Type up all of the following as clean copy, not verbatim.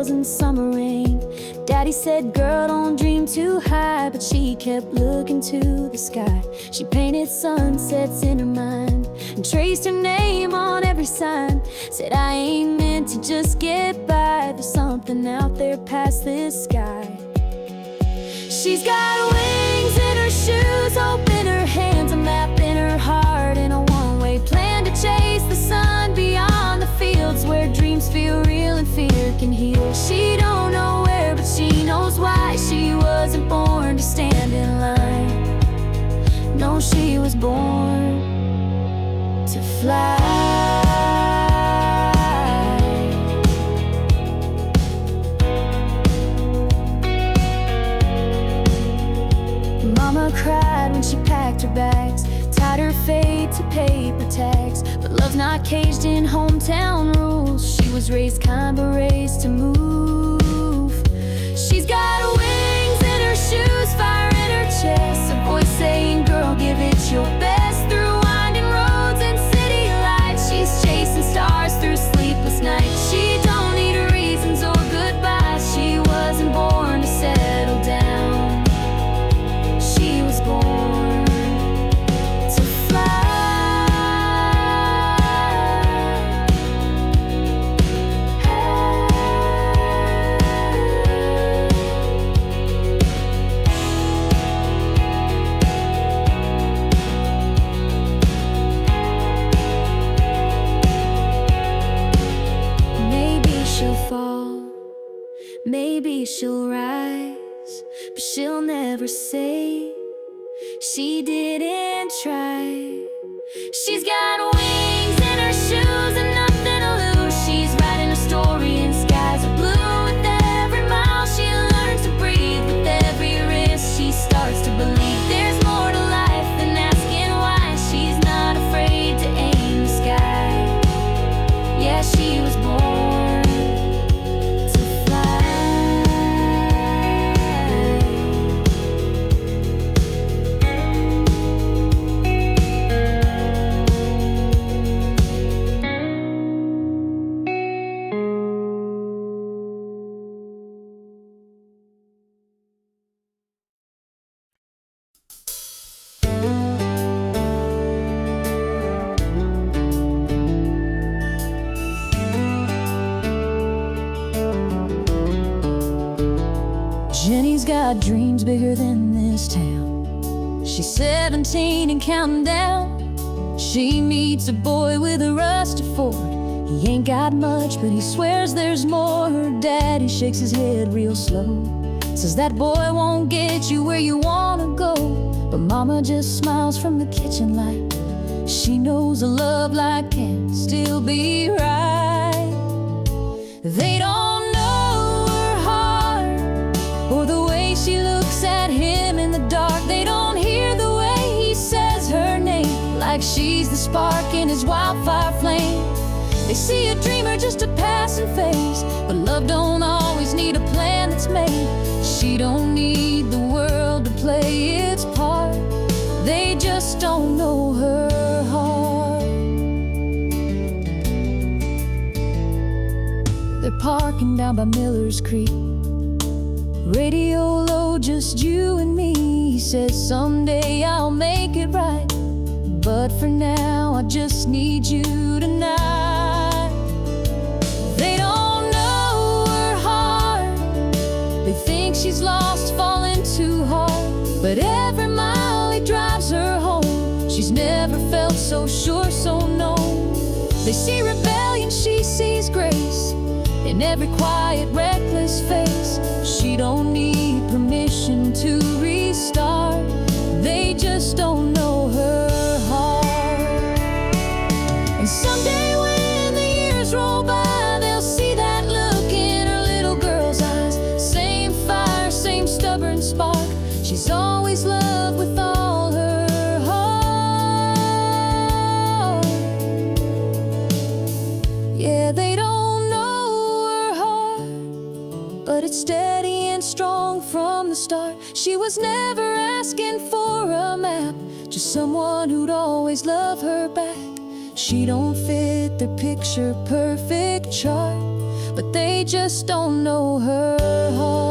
girls in summer rain. Daddy said, girl, don't dream too high, but she kept looking to the sky. She painted sunsets in her mind and traced her name on every sign. Said, I ain't meant to just get by, there's something out there past this sky. She's got wings in her shoes, hope in her hands, a map in her heart, and a one-way plan to chase the sun beyond the fields where dreams feel real and fear can heal. She don't know where, but she knows why. She wasn't born to stand in line. No, she was born to fly. Mama cried when she packed her bags, tied her fate to paper tags. But love's not caged in hometown rules. She was raised kind but raised to move. She's got wings in her shoes, fire in her chest, a voice saying, girl, give it your best. Through winding roads and city lights, she's chasing stars through sleepless nights. She don't need reasons or goodbyes. She wasn't born to settle down. She was born to fly. Maybe she'll fall, maybe she'll rise, but she'll never say she didn't try. She's got wings in her shoes and nothing to lose. She's writing a story in skies of blue. With every mile she learns to breathe, with every risk she starts to believe there's more to life than asking why. She's not afraid to aim the sky. Yeah, she was born to fly. Jenny's got dreams bigger than this town. She's 17 and counting down. She meets a boy with a rusty Ford. He ain't got much, but he swears there's more. Her daddy shakes his head real slow, says that boy won't get you where you wanna go. But mama just smiles from the kitchen light. She knows a love like can still be right. They don't know her heart or the way she looks at him in the dark. They don't hear the way he says her name, like she's the spark in his wildfire flame. They see a dreamer, just a passing phase, but love don't always need a plan that's made. She don't need the world to play its part. They just don't know her heart. They're parking down by Miller's Creek, radio low, just you and me. He says someday I'll make it right, but for now I just need you tonight. They don't know her heart. They think she's lost, falling too hard. But every mile he drives her home, she's never felt so sure, so no. They see rebellion, she sees grace in every quiet, reckless face. She don't need permission to restart. They just don't know her heart. And someday when the years roll by, they'll see that look in her little girl's eyes. Same fire, same stubborn spark. She's always loved with all her heart. Yeah, they don't know her heart, but it's steady and strong from the start. She was never asking for a map, just someone who'd always love her back. She don't fit their picture perfect chart, but they just don't know her heart.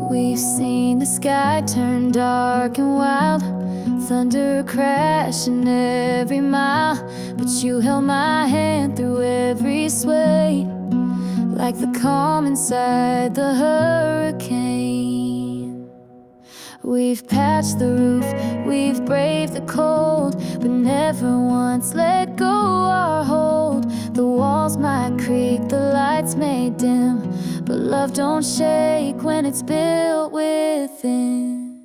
We've seen the sky turn dark and wild, thunder crashing every mile, but you held my hand through every sway, like the calm inside the hurricane. We've patched the roof, we've braved the cold, but never once let go our hold. The walls might creak, the lights may dim, but love don't shake when it's built within.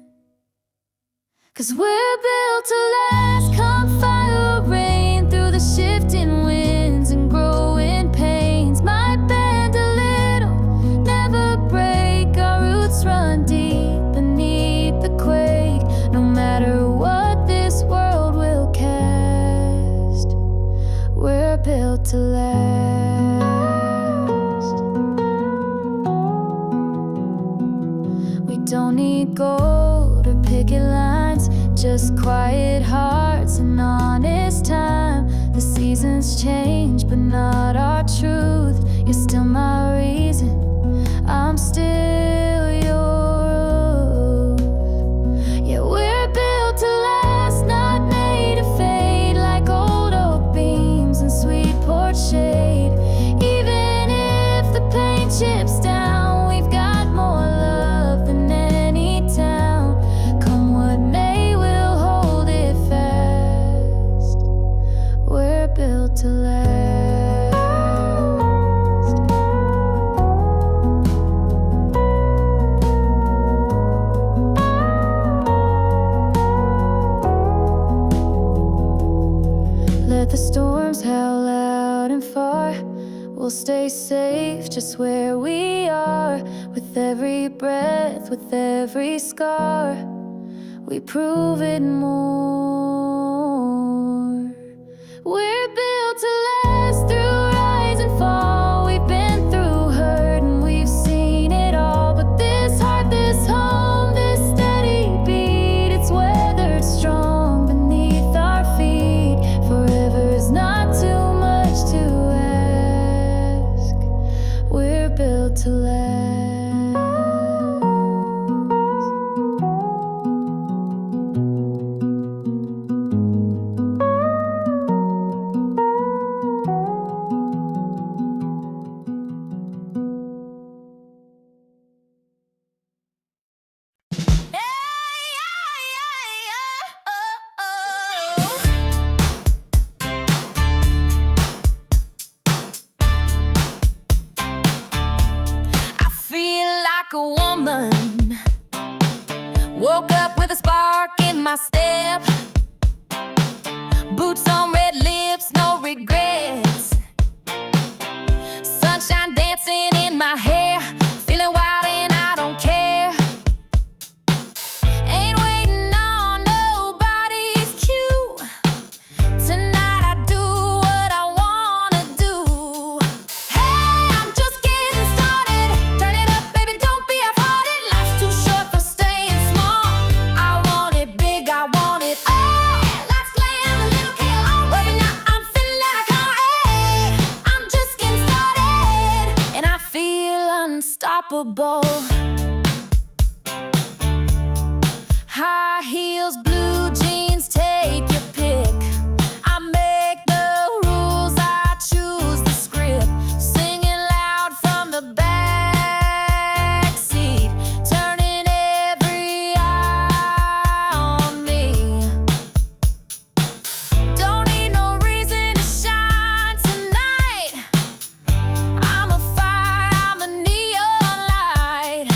'Cause we're built to last, come fire or rain, through the shifting winds and growing pains. Might bend a little, never break, our roots run deep beneath the quake. No matter what this world will cast, we're built to last. We don't need gold or picket lines, just quiet hearts and honest time. The seasons change, but not our truth. You're still my reason, I'm still yours. Yeah, we're built to last, not made to fade, like old oak beams and sweet porch shade. Even if the paint chips down, we've got more love than any town. Come what may, we'll hold it fast. We're built to last. Let the storms howl loud and far, we'll stay safe just where we are. With every breath, with every scar, we prove it more. We're built to last through rise and fall. We've been through hurt and we've seen it all, but this heart, this home, this steady beat, it's weathered strong beneath our feet. Forever's not too much to ask. We're built to last. I feel like a woman, woke up with a spark in my step, boots on, red lips, no regrets, sunshine dancing in my hair, feeling wild and I don't care. Ain't waiting on nobody's cue. Tonight I do what I wanna do. Hey, I'm just getting started. Turn it up, baby, don't be half-hearted. Life's too short for staying small. I want it big, I want it all. Let's slam a little kill. Right now I'm feeling like hey, I'm just getting started, and I feel unstoppable. High heels, blue jeans, take your pick. I make the rules, I choose the script. Singing loud from the back seat, turning every eye on me. Don't need no reason to shine tonight. I'm a fire, I'm a neon light.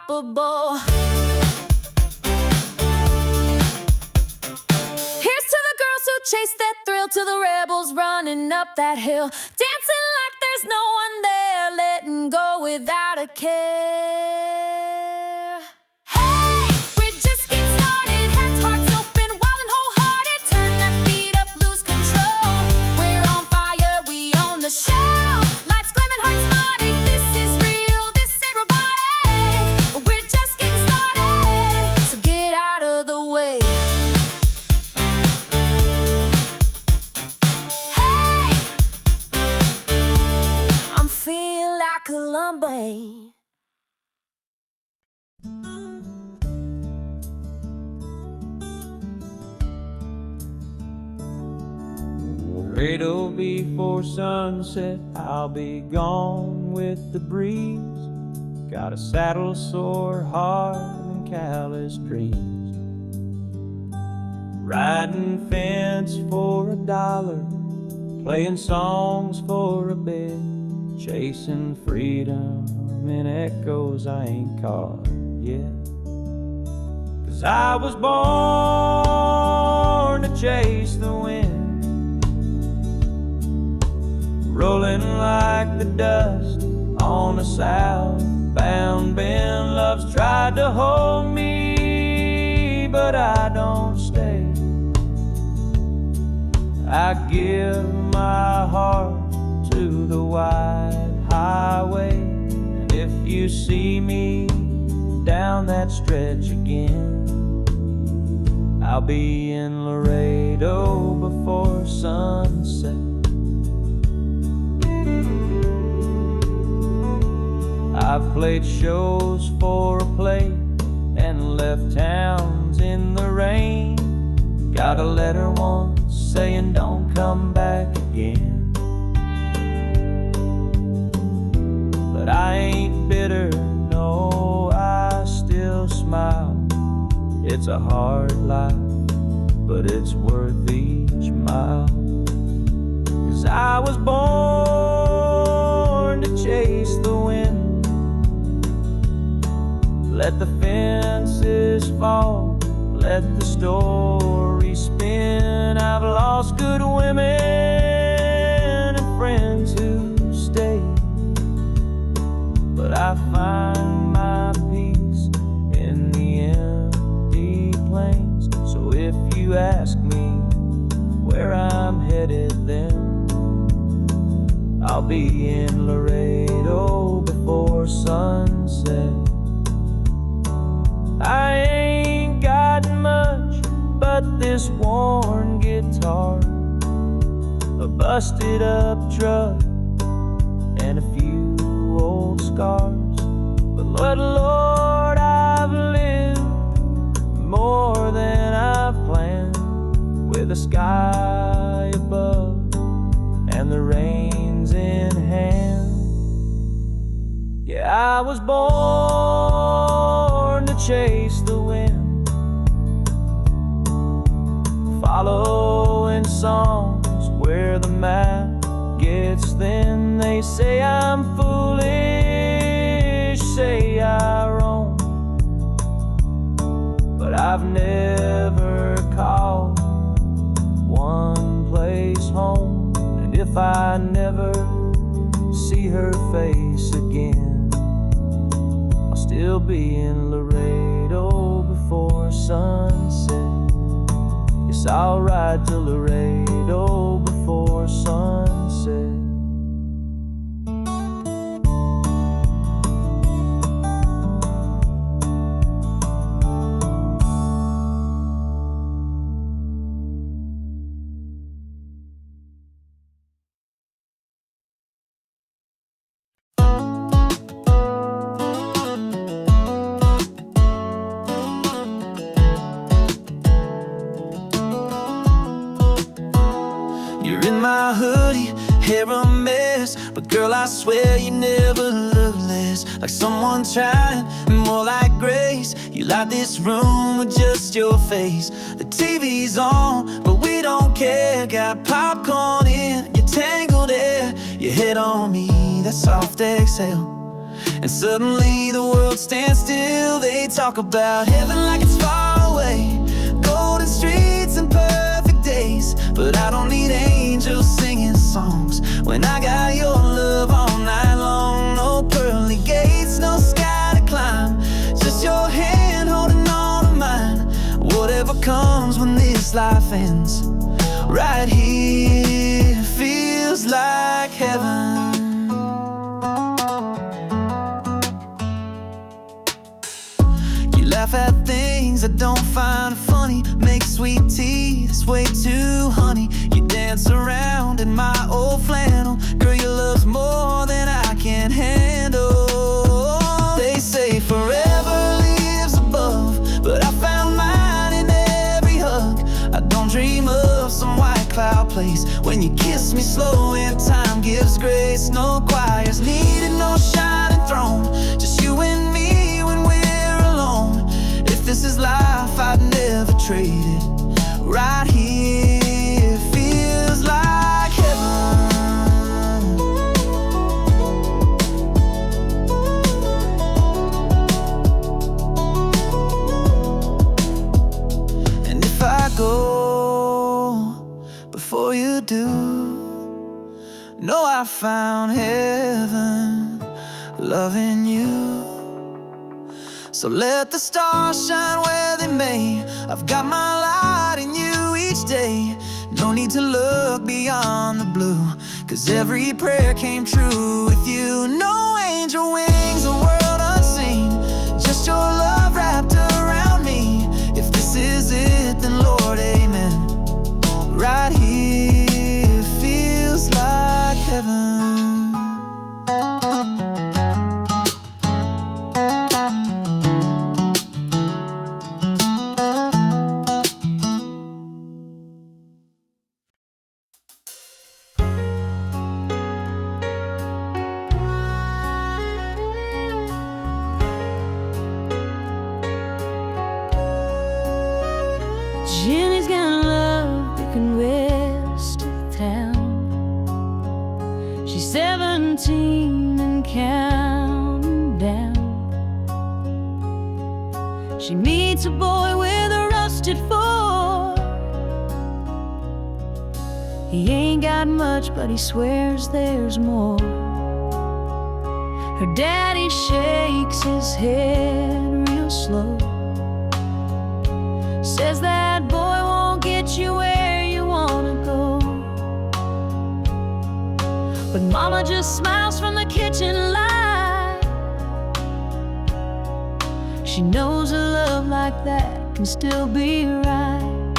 unstoppable. Here's to the girls who chase that thrill, to the rebels running up that hill, dancing like there's no one there, letting go without a care. Hey, we're just getting started, heads, hearts open, wild and wholehearted. Turn that beat up, lose control. We're on fire, we own the show. Lights gleaming, hearts nodding. This is real, this ain't robotic. We're just getting started, so get out of the way. Feel like a lumber. Cradle before sunset, I'll be gone with the breeze. Got a saddle sore heart and callous dreams. Riding fence for $1, playing songs for a bit, chasing freedom in echoes I ain't caught yet. 'Cause I was born to chase the wind, rolling like the dust on a southbound bend. Love's tried to hold me, but I don't stay. I give my heart to the wide highway, and if you see me down that stretch again, I'll be in Laredo before sunset. I've played shows for a plate and left towns in the rain. Got a letter once saying don't come back again. But I ain't bitter, no, I still smile. It's a hard life, but it's worth each mile. 'Cause I was born to chase the wind, let the fences fall, let the story spin. I've lost good women and friends who stay, but I find my peace in the empty plains. So if you ask me where I'm headed, then I'll be in Laredo before sunset. I ain't got much but this worn guitar, a busted up truck, and a few old scars. But Lord, I've lived more than I've planned, with the sky above and the reins in hand. Yeah, I was born to chase the wind, following songs where the map gets thin. They say I'm foolish, say I roam, but I've never called one place home. And if I never see her face again, I'll still be in Laredo before sunset. Yes, I'll ride to Laredo before sunset. You're in my hoodie, hair a mess, but girl, I swear you never look less like someone trying, more like grace. You light this room with just your face. The TV's on, but we don't care. Got popcorn in your tangled hair, your head on me, that soft exhale. and suddenly the world stands still. They talk about heaven like it's far away, golden streets and perfect days, but I don't need angels singing songs when I got your love all night long. No pearly gates, no sky to climb, just your hand holding on to mine. Whatever comes when this life ends, right here feels like heaven. You laugh at things I don't find funny, make sweet tea that's way too honey. You dance around in my old flannel, girl, your love's more than I can handle. They say forever lives above, but I found mine in every hug. I don't dream of some white cloud place when you kiss me slow and time gives grace. No choirs needed, no shining throne, just you and me when we're alone. If this is life, I'd never trade it. Right here feels like heaven. And if I go before you do, know I found heaven loving you. So let the stars shine where they may, I've got my light in you each day. No need to look beyond the blue, 'cause every prayer came true with you. No angel wings, a world unseen, just your love wrapped around me. If this is it, then Lord, amen. Right here feels like heaven. Jenny's got love picking west of town. She's 17 and counting down. She meets a boy with a rusted Ford. He ain't got much, but he swears there's more. Her daddy shakes his head real slow, says that boy won't get you where you wanna go. But mama just smiles from the kitchen light. She knows a love like that can still be right.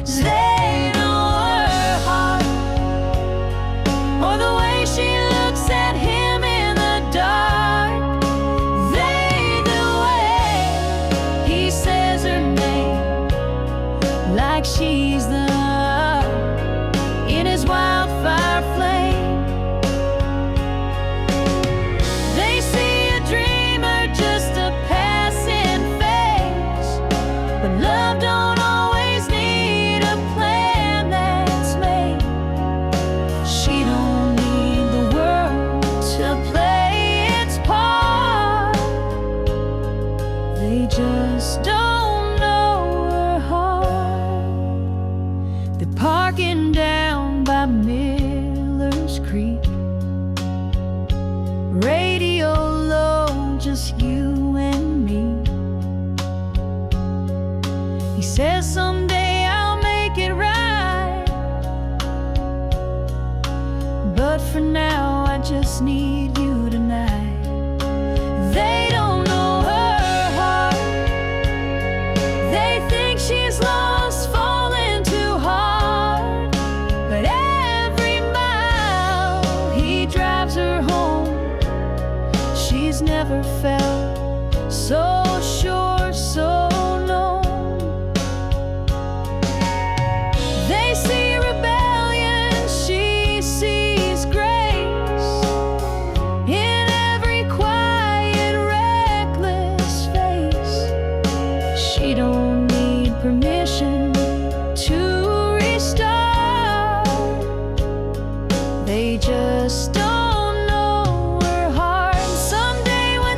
They know her heart, or the way she looks at him in the dark. They, the way he says her name, like she's the love in his wildfire flame. They see a dreamer, just a passing phase, but love don't always need a plan that's made. She don't need the world to play its part. They just don't know her heart. They're parking down by Miller's Creek, radio low, just you and me. He says someday I'll make it right, but for now I just need you tonight. They don't know her heart. They think she's lost, falling too hard. But every mile he drives her home, she's never felt so sure, so known. They see rebellion, she sees grace in every quiet, reckless face. She don't need permission to restart. They just don't know her heart. Someday when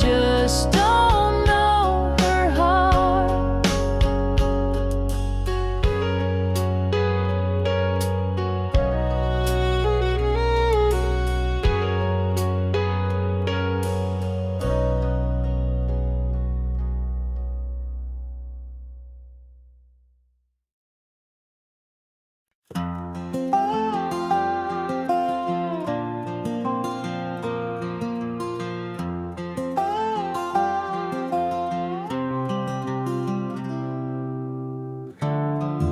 just don't know her heart.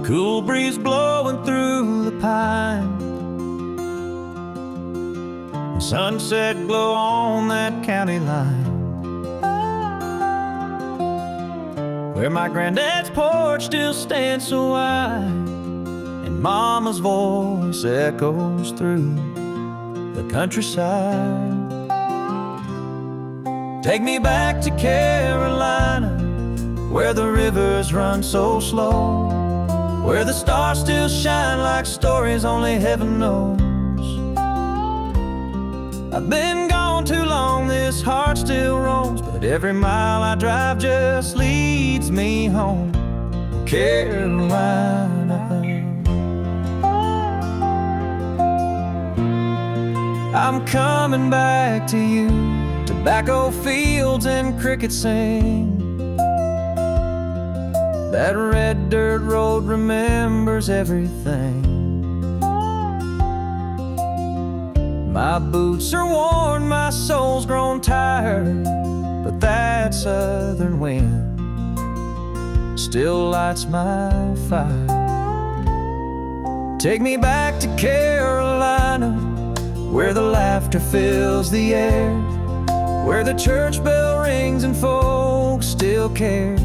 Cool breeze blowing through the pine, sunset glow on that county line, where my granddad's porch still stands so wide, and mama's voice echoes through the countryside. Take me back to Carolina, where the rivers run so slow, where the stars still shine like stories only heaven knows. I've been gone too long, this heart still roams, but every mile I drive just leads me home. Carolina, I'm coming back to you. Tobacco fields and crickets sing, that red dirt road remembers everything. My boots are worn, my soul's grown tired, but that southern wind still lights my fire. Take me back to Carolina, where the laughter fills the air, where the church bell rings and folks still care.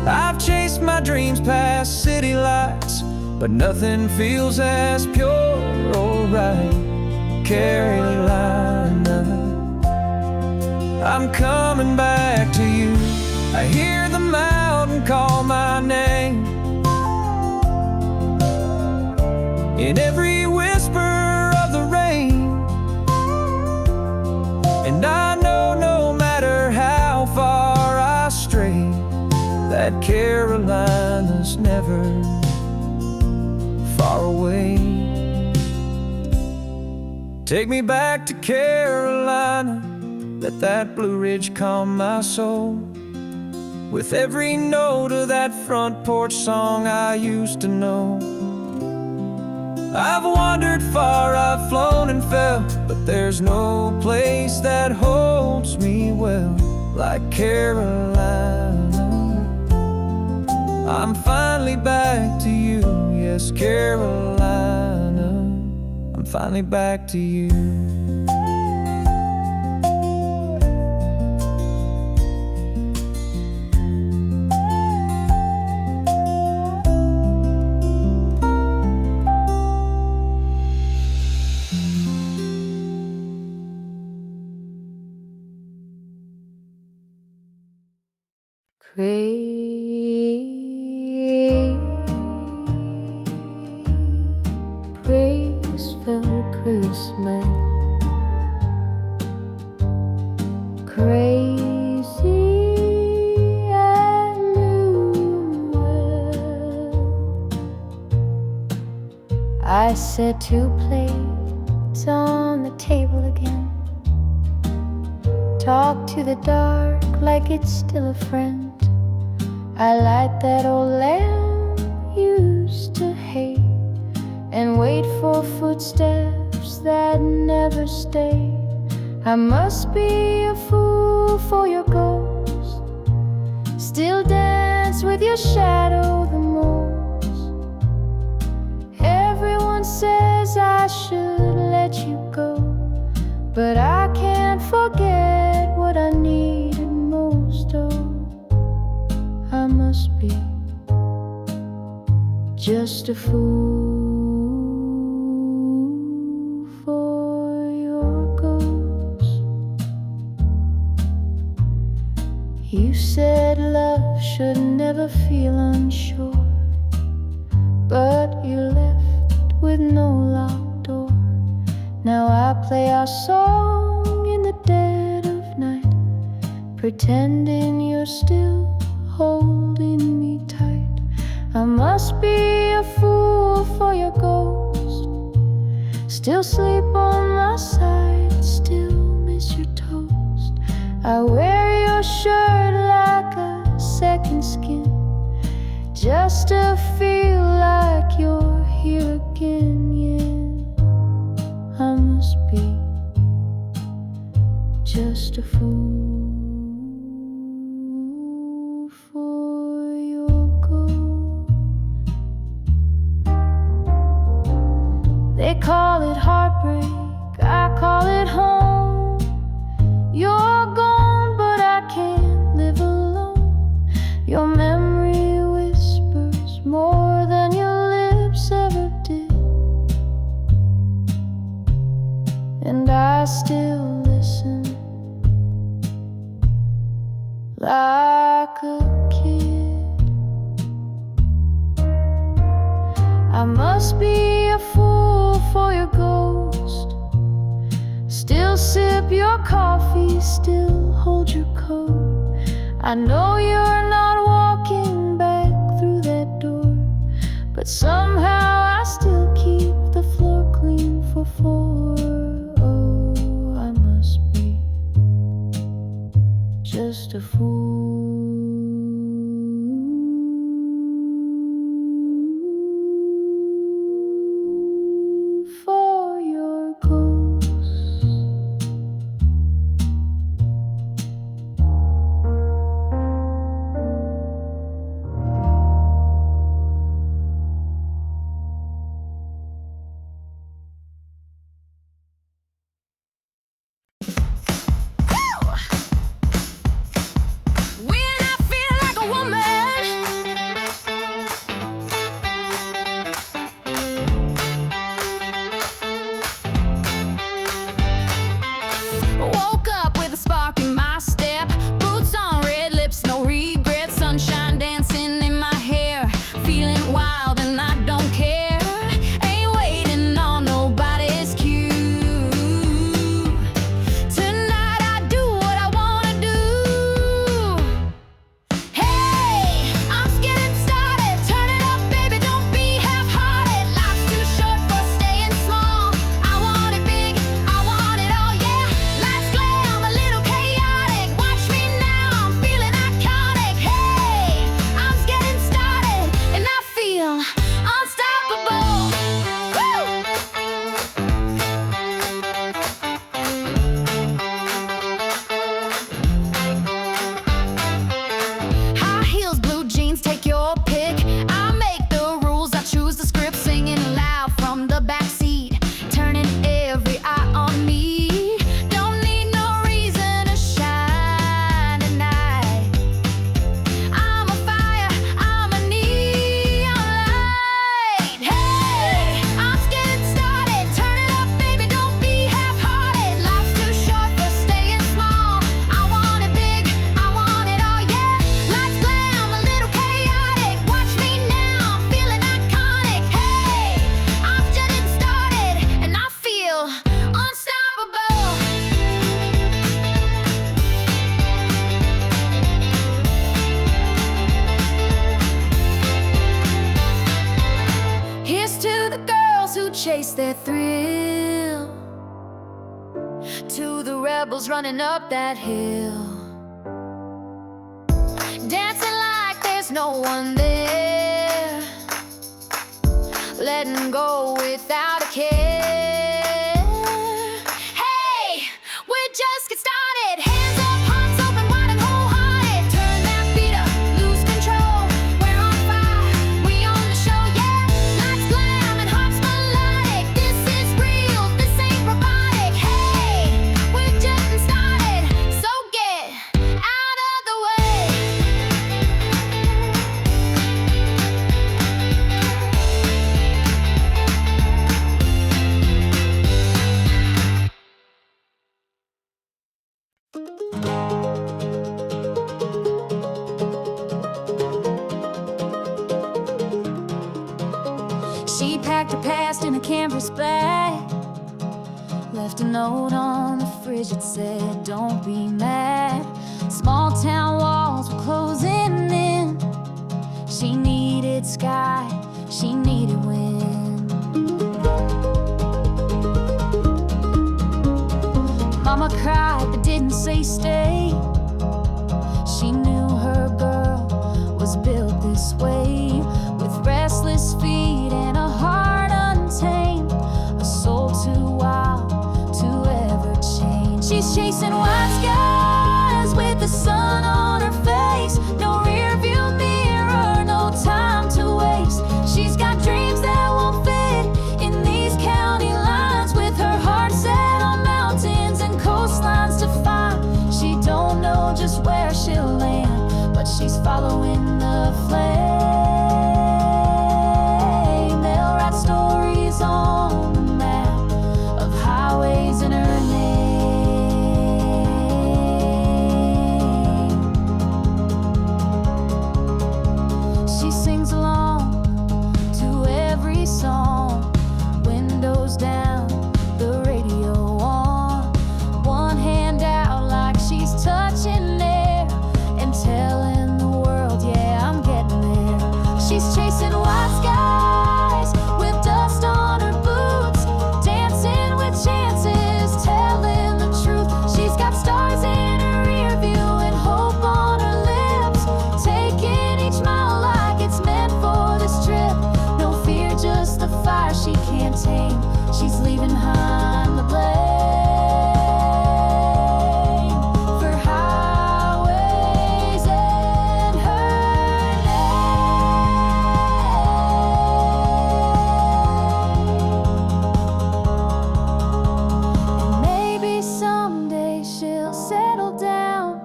I've chased my dreams past city lights, but nothing feels as pure or right. Carolina, I'm coming back to you. I hear the mountain call my name, in every whisper of the rain, and I know no matter how far I stray, that Carolina's never far away. Take me back to Carolina, let that Blue Ridge calm my soul, with every note of that front porch song I used to know. I've wandered far, I've flown and fell, but there's no place that holds me well like Carolina. I'm finally back to you, yes, Carolina, I'm finally back to you. Graceful Christmas, crazy and new. I set 2 plates on the table again, talk to the dark like it's still a friend. I light that old lamp used to hate, and wait for footsteps that never stay. I must be a fool for your ghost, still dance with your shadow the most. Everyone says I should let you go, but I can't forget what I needed most. Oh, I must be just a fool for your ghost. You said love should never feel unsure, but you left with no locked door. Now I play our song in the day, pretending you're still holding me tight. I must be a fool for your ghost. Still sleep on my side, still miss your toast. I wear your shirt like a second skin, just to feel like you're here again. Yeah, I must be just a fool for your ghost. They call it heartbreak, I call it home. You're gone, but I can't live alone. Your memory whispers more than your lips ever did, and I still listen like a kid. I must be a fool for your ghost. Still sip your coffee, still hold your coat. I know you're not walking back through that door, but somehow I still keep the floor clean for four. Oh, I must be just a fool for your ghost. Chase their thrill, to the rebels running up that hill, dancing like there's no one there, letting go without a care. Hey, we're just getting started. Hands up, hearts open wide and wholehearted. Turn that beat up, lose control. We're on fire, we on the show, yeah. Lights glam and hearts melodic. This is real, this ain't robotic. Hey, we're just getting started, so get out of the way. She packed her past in a canvas bag, left a note on the fridge that said, "Don't be mad." Small sky, she needed wind. Mama cried but didn't say stay. She knew her girl was built this way, with restless feet and a heart untamed, a soul too wild to ever change. She's chasing white skies with the sun on her face. No rear view mirror, no time to waste. She's got dreams that won't fit in these county lines, with her heart set on mountains and coastlines to find. She don't know just where she'll land, but she's following the flame. They'll write stories on the map of highways in her name. She sings along to every song, windows down, the radio on, one hand out like she's touching air and telling the world, yeah, I'm getting there. She's chasing white skies with dust on her boots, dancing with chances, telling the truth. She's got stars in her rear view and hope on her lips, taking each mile like it's meant for this trip. No fear, just the fire she can't tame. She's leaving behind the blame for highways in her name. And maybe someday she'll settle down,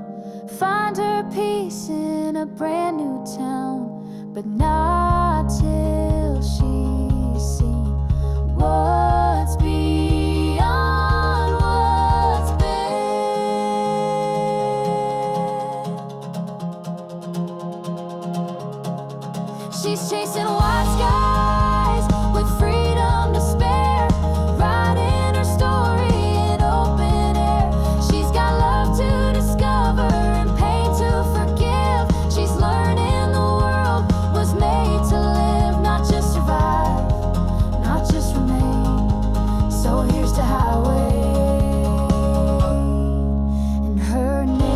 find her peace in a brand new town, but not till she's seen what's beyond what's been. She's chasing white skies with freedom to spare, writing her story in open air. She's got love to discover and pain to forgive. She's learning the world was made to live, not just survive, not just remain. So here's to highway in her name.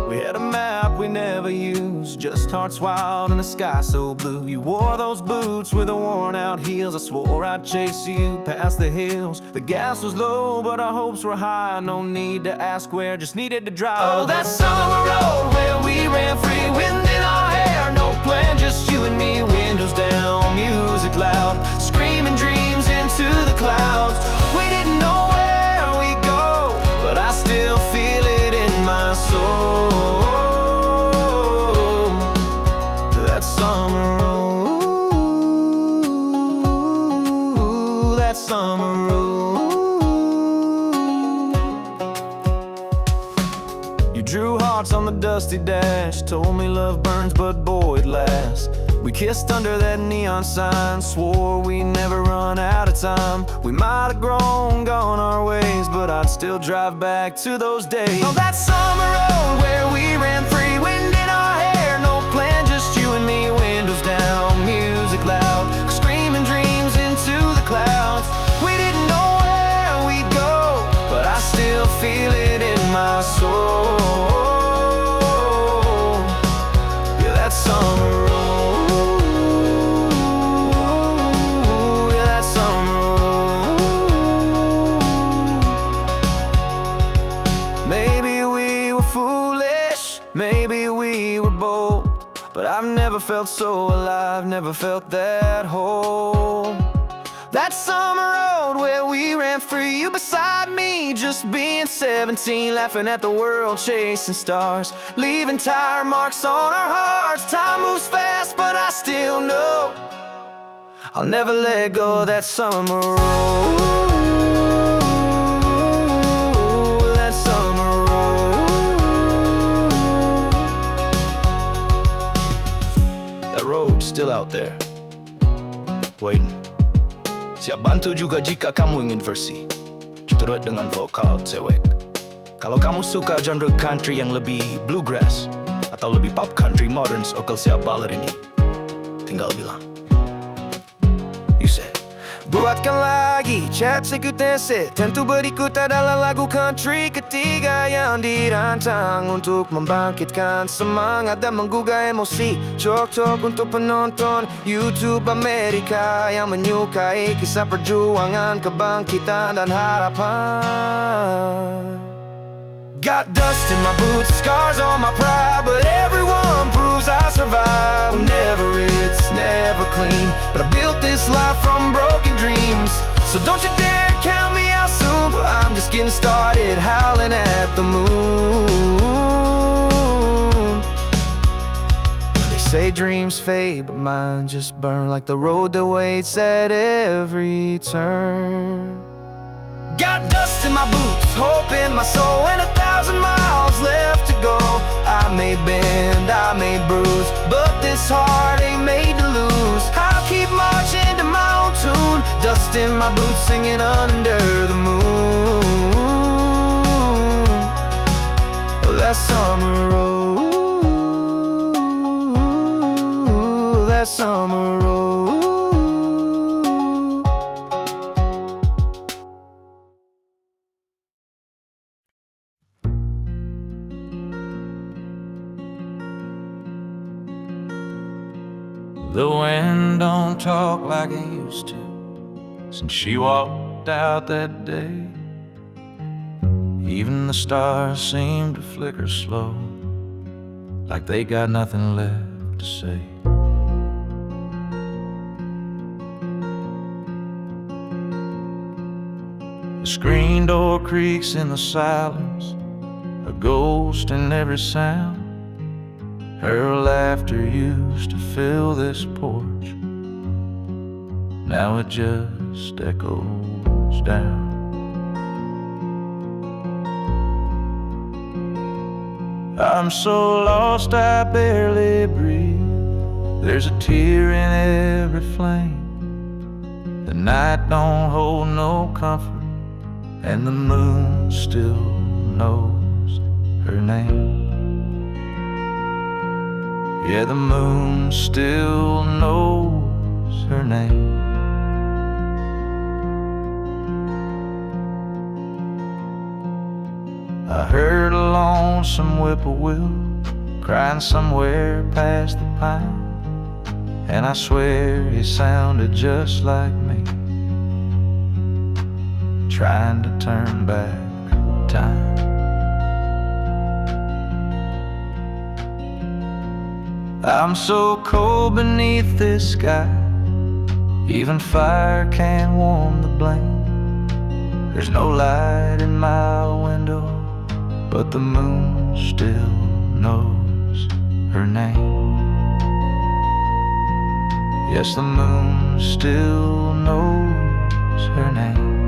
We had a map we never used, just hearts wild and a sky so blue. You wore those boots with the worn out heels. I swore I'd chase you past the hills. The gas was low, but our hopes were high. No need to ask where, just needed to drive. Oh, that summer road where we ran free, wind in our hair, no plan, just you and me. Windows down, music loud, screaming dreams into the clouds. We didn't know where we'd go, but I still feel it in my soul. That summer road, that summer road. You drew hearts on the dusty dash, told me love burns, but boy, it lasts. We kissed under that neon sign, swore we never run out of time. We might have grown, gone our ways, but I'd still drive back to those days. Oh, that summer road where we ran free, wind in our hair, no plan, just you and me. Windows down, music loud, screaming dreams into the clouds. We didn't know where we'd go, but I still feel it in my soul. Yeah, that summer road. Maybe we were bold, but I've never felt so alive, never felt that whole. That summer road where we ran free, you beside me, me just being 17, laughing at the world, chasing stars, leaving tire marks on our hearts. Time moves fast, but I still know I'll never let go of that summer road. That summer road. That road's still out there, waiting. Siap bantu juga jika kamu ingin versi turut dengan vokal cewek. Kalau kamu suka genre country yang lebih bluegrass atau lebih pop country modern, Okal siap baler ini. Tinggal bilang. You said, buatkan lagi chat sekutese, tentu berikut adalah lagu country ketiga yang dirancang untuk membangkitkan semangat dan menggugah emosi. Cocok untuk penonton YouTube Amerika yang menyukai kisah perjuangan, kebangkitan dan harapan. Got dust in my boots, scars on my pride, but everyone proves I survive. Never it's never clean, but I built this life from broken dreams. So don't you dare count me out soon, but I'm just getting started, howling at the moon. They say dreams fade, but mine just burn like the road that waits at every turn. Got dust in my boots, hope in my soul, and 1,000 miles left to go. I may bend, I may bruise, but this heart ain't made to lose. I'll keep marching to my own tune, dust in my boots, singing under the moon. That summer road, that summer road. The wind don't talk like it used to since she walked out that day. Even the stars seem to flicker slow, like they got nothing left to say. The screen door creaks in the silence, a ghost in every sound. Her laughter used to fill this porch, now it just echoes down. I'm so lost I barely breathe, there's a tear in every flame. The night don't hold no comfort, and the moon still knows her name. Yeah, the moon still knows her name. I heard a lonesome whippoorwill crying somewhere past the pine, and I swear he sounded just like me, trying to turn back time. I'm so cold beneath this sky, even fire can't warm the blame. There's no light in my window, but the moon still knows her name. Yes, the moon still knows her name.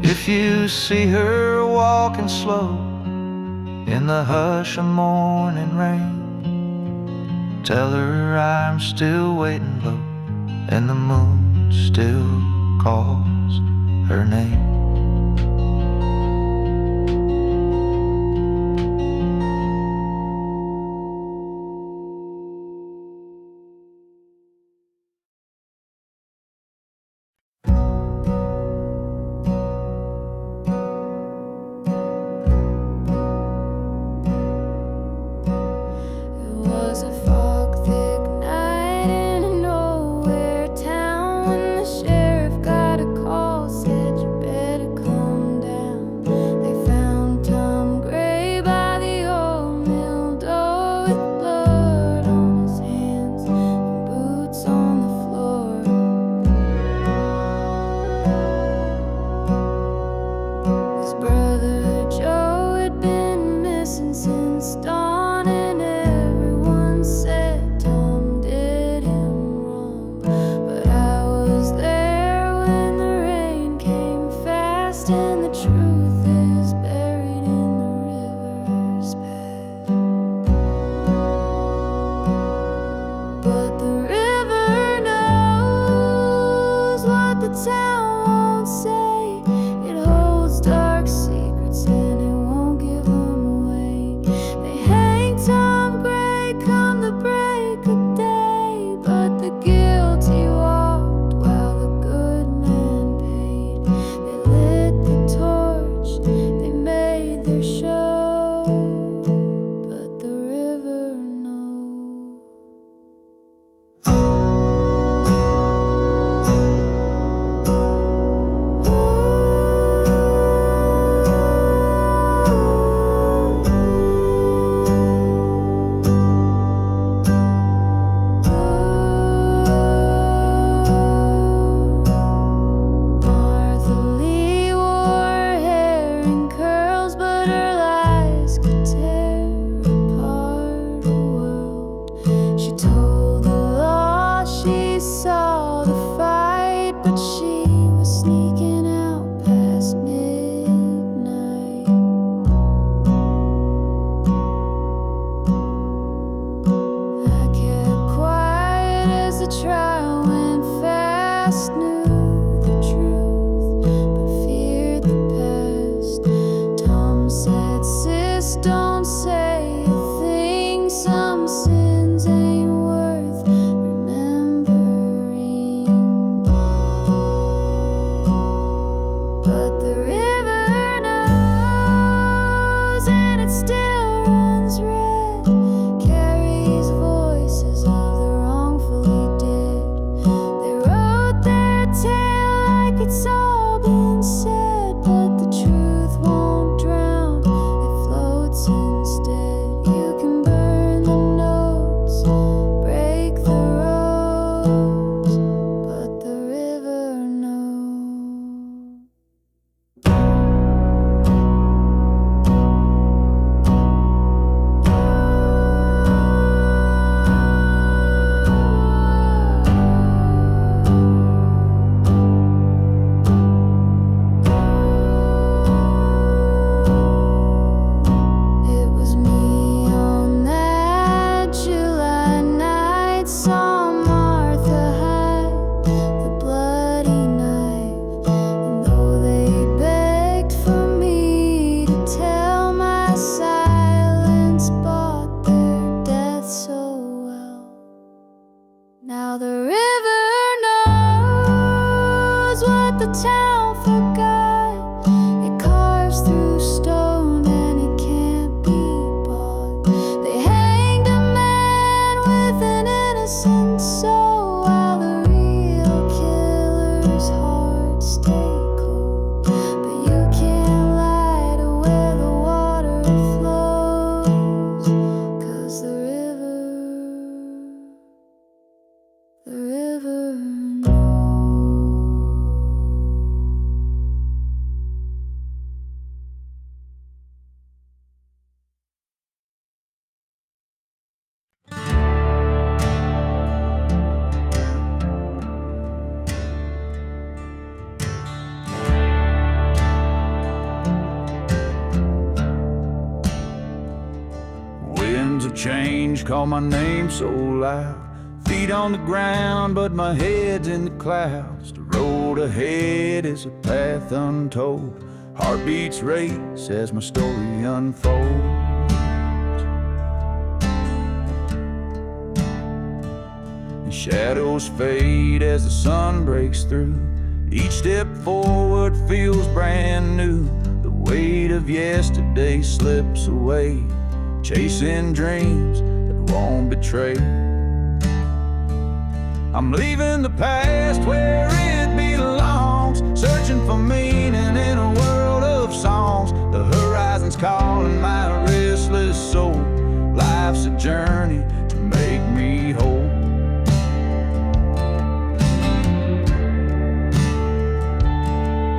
If you see her walking slow in the hush of morning rain, tell her I'm still waiting low, and the moon still calls her name. Instead, you can burn the notes, break the roads, but the river knows. It was me on that July night, saw Martha had the bloody knife. And though they begged for me to tell, my silence bought their death so well. Now the river knows what the town forgot. It carves through stone and it can't be bought. They hanged a man with an innocent soul, while the real killer's heart stayed cold. But you can't lie to where the water flows, 'cause the river knows. Winds of change call my name so loud. Feet on the ground, but my head's in the clouds. The road ahead is a path untold. Heartbeats race as my story unfolds. The shadows fade as the sun breaks through. Each step forward feels brand new. The weight of yesterday slips away, chasing dreams that won't betray. I'm leaving the past where it belongs, searching for meaning in a world of songs. The horizon's calling my restless soul. Life's a journey to make me whole.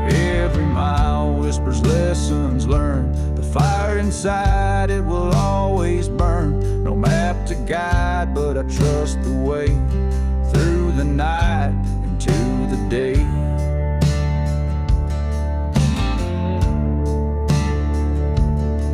Every mile whispers lessons learned. The fire inside, it will always burn. No map to guide, but I trust the way through the night into the day.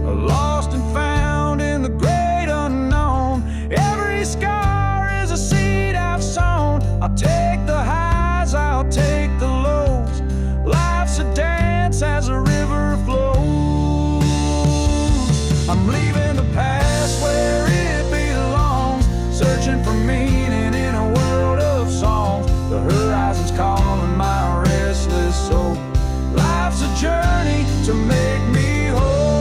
Lost and found in the great unknown. Every scar is a seed I've sown. I'll take the highs, I'll take the lows. Life's a dance as a river flows. I'm leaving the past where it belongs, searching for meaning in a world of songs. The horizon's calling my restless soul. Life's a journey to make me whole.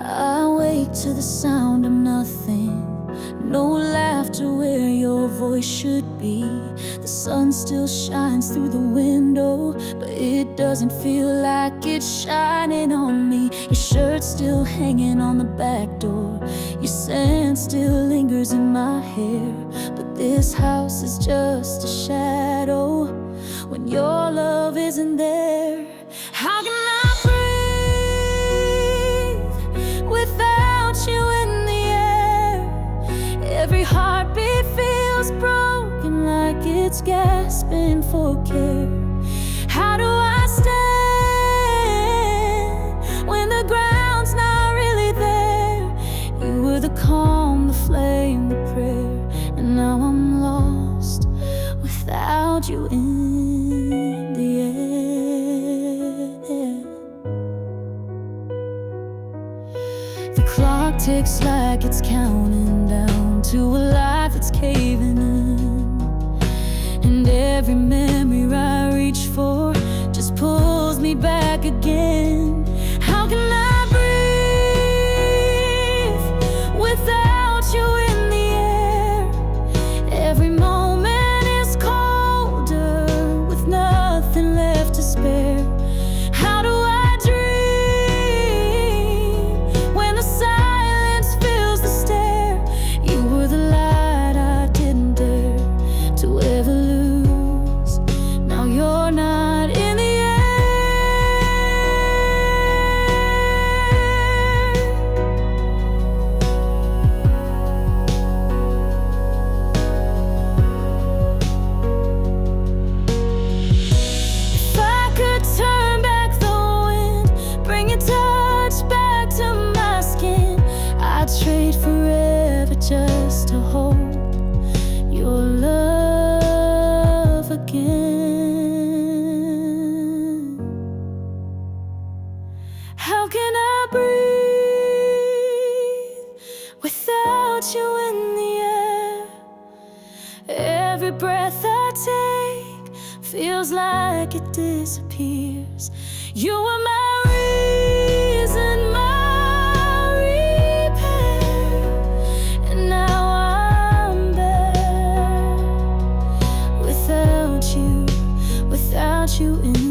I wake to the sound of nothing. No laughter where your voice should be. The sun still shines through the window, but it doesn't feel like it's shining on me. Your shirt's still hanging on the back door. Your scent still lingers in my hair. But this house is just a shadow when your love isn't there. How can I breathe without you in the air? Every heartbeat feels broken like it's gasping for care. How do I stand when the ground's not really there? You were the calm, the flame, the prayer, and now I'm lost without you in the air. The clock ticks like it's counting down to a life that's caving in, and every memory I reach for just pulls me back again. How can I breathe without you in the air? Every moment is colder with nothing left to spare. How do I dream when the silence fills the stare? You were the light I didn't dare to ever lose. Now you're not in the air. If I could turn back the wind, bring your touch back to my skin, I'd trade forever just to hold your love again. How can I breathe without you in the air? Every breath I take feels like it disappears. You were my reason, my repair, and now I'm bare without you in the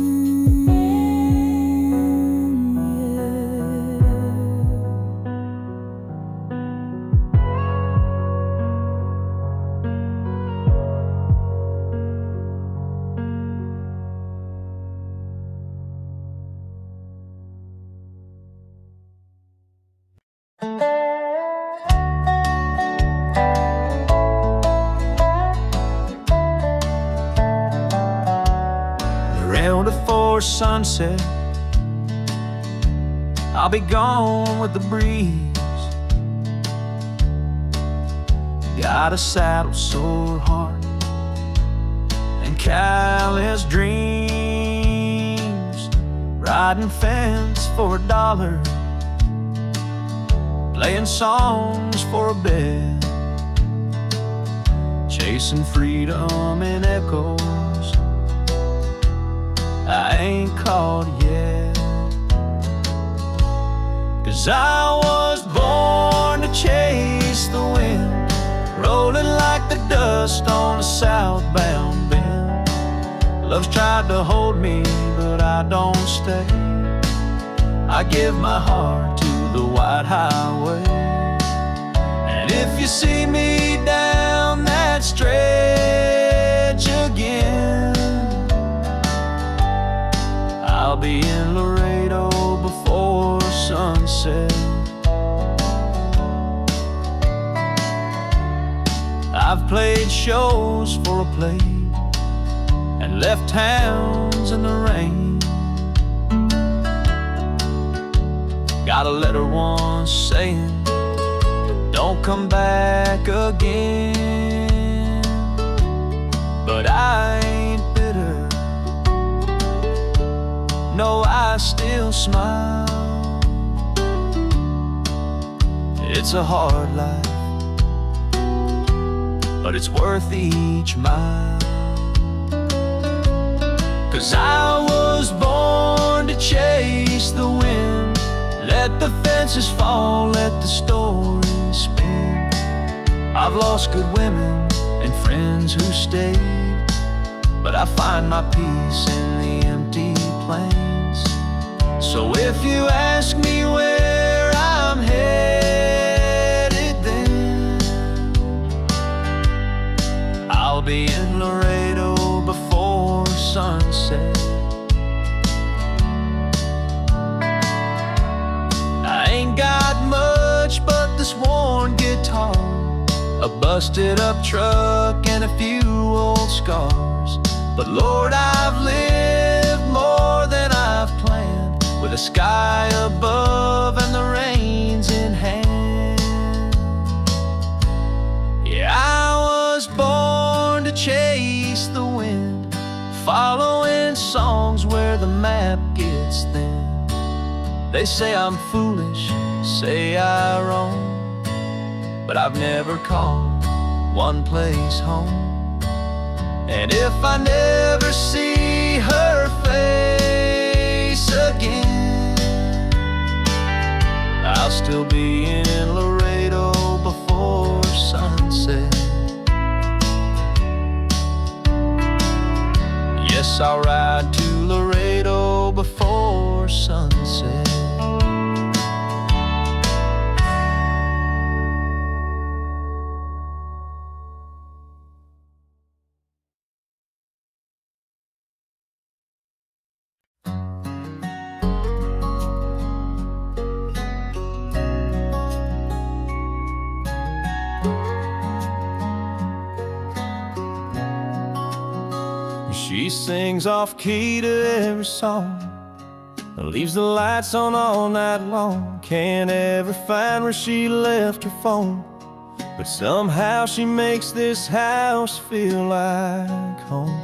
Around before sunset, I'll be gone with the breeze. Got a saddle, sore heart, and callous dreams. Riding fence for $1, playing songs for a bed, chasing freedom in echoes I ain't caught yet. 'Cause I was born to chase the wind, rolling like the dust on a southbound bend. Love's tried to hold me, but I don't stay. I give my heart to the white highway. And if you see me down that stretch again, I'll be in Laredo before sunset. I've played shows for a plate and left towns in the rain. Got a letter once saying, don't come back again. But I ain't bitter, no, I still smile. It's a hard life, but it's worth each mile. 'Cause I was born to chase the wind, let the fences fall, let the story spin. I've lost good women and friends who stayed, but I find my peace in the empty plains. So if you ask me where I'm headed, then I'll be in Laredo before sunset. I ain't got much but this worn guitar, a busted up truck, and a few old scars. scars. But Lord, I've lived more than I've planned, with the sky above and the reins in hand. Yeah, I was born to chase the wind, following songs where the map gets thin. They say I'm foolish, say I roam, but I've never called one place home. And if I never see her face again, I'll still be in Laredo before sunset. Yes, I'll ride to Laredo before sunset. She sings off key to every song, leaves the lights on all night long. Can't ever find where she left her phone, but somehow she makes this house feel like home.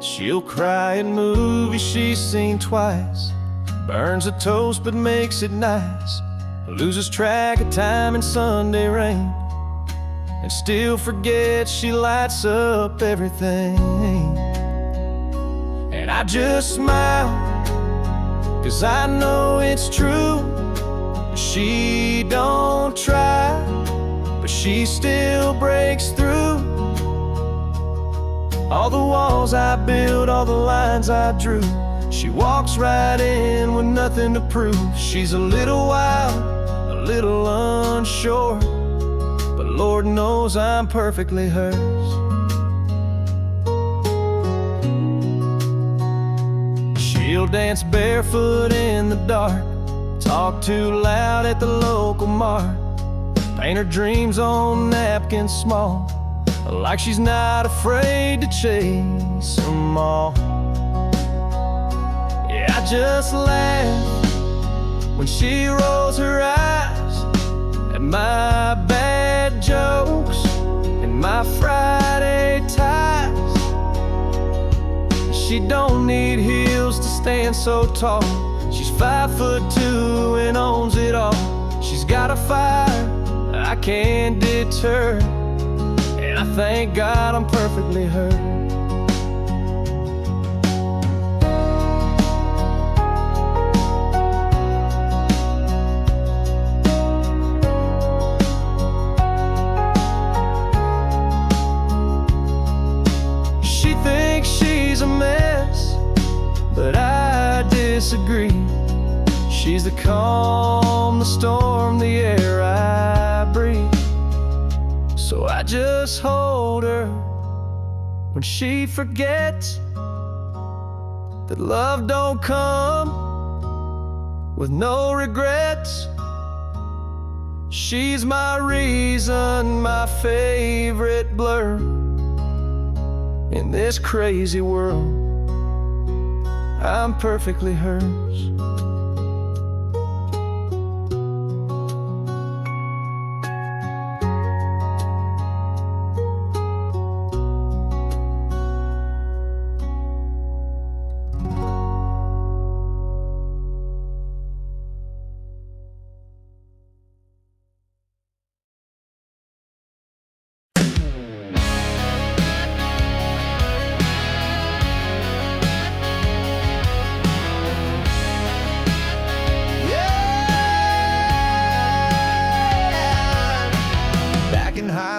She'll cry at movies she's seen twice, burns a toast but makes it nice, loses track of time in Sunday rain, and still forgets she lights up everything. And I just smile, 'cause I know it's true. She don't try, but she still breaks through. All the walls I built, all the lines I drew, she walks right in with nothing to prove. She's a little wild, a little unsure, but Lord knows I'm perfectly hers. She'll dance barefoot in the dark, talk too loud at the local mart, paint her dreams on napkins small, like she's not afraid to chase them all. Yeah, I just laugh when she rolls her eyes at my bad jokes and my Friday ties. She don't need heels to stand so tall. She's 5'2" and owns it all. She's got a fire I can't deter, and I thank God I'm perfectly her. She thinks she's a mess, but I disagree. She's the calm, the storm, the air I breathe. So I just hold her when she forgets that love don't come with no regrets. She's my reason, my favorite blur in this crazy world. I'm perfectly hers.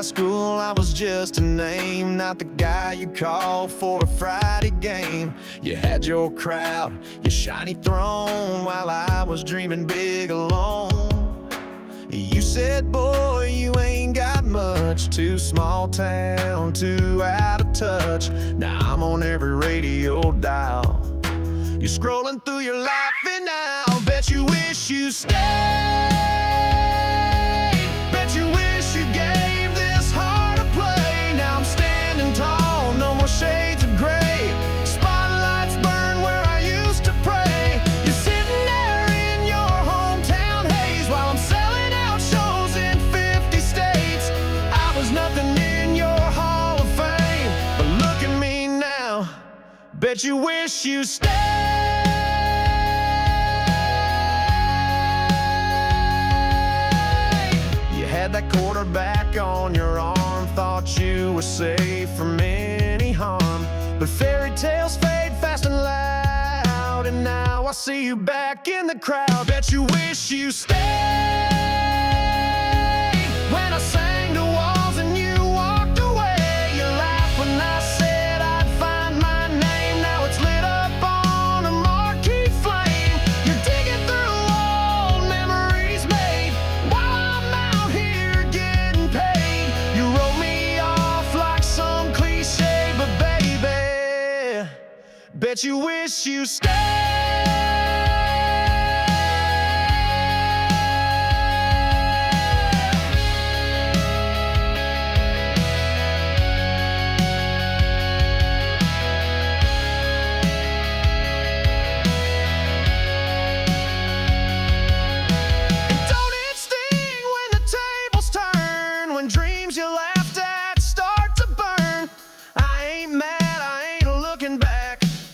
School, I was just a name, not the guy you call for a Friday game. You had your crowd, your shiny throne, while I was dreaming big alone. You said, boy, you ain't got much, too small town, too out of touch. Now I'm on every radio dial. You're scrolling through your life and now bet you wish you stayed. Bet you wish you gave this heart a play. Now I'm standing tall, no Bet you wish you stayed. You had that quarterback on your arm, thought you were safe from any harm. But fairy tales fade fast and loud, and now I see you back in the crowd. Bet you wish you stayed. When I sang to walls and you walked away, you laughed when I said I'd find my name. Now it's lit up on a marquee flame. You're digging through old memories made while I'm out here getting paid. You wrote me off like some cliche, but baby, bet you wish you stayed.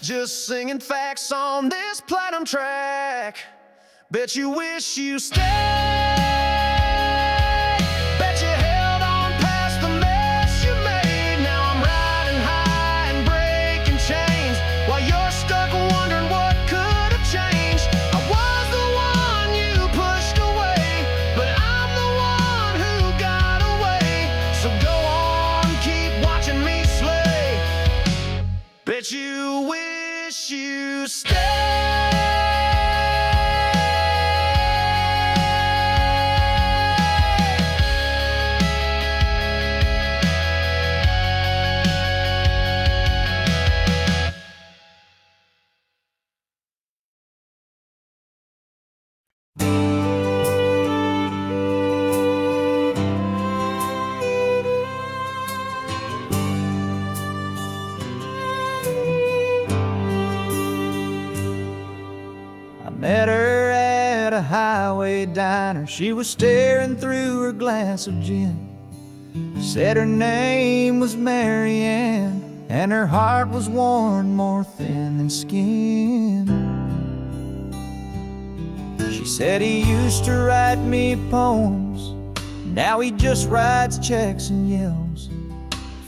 Just singing facts on this platinum track. Bet you wish you stayed. Bet you held on past the mess you made. Now I'm riding high and breaking chains while you're stuck wondering what could have changed. I was the one you pushed away, but I'm the one who got away. So go on, keep watching me slay. Bet you wish you stay. Met her at a highway diner. She was staring through her glass of gin. Said her name was Mary Ann, and her heart was worn more thin than skin. She said he used to write me poems, now he just writes checks and yells.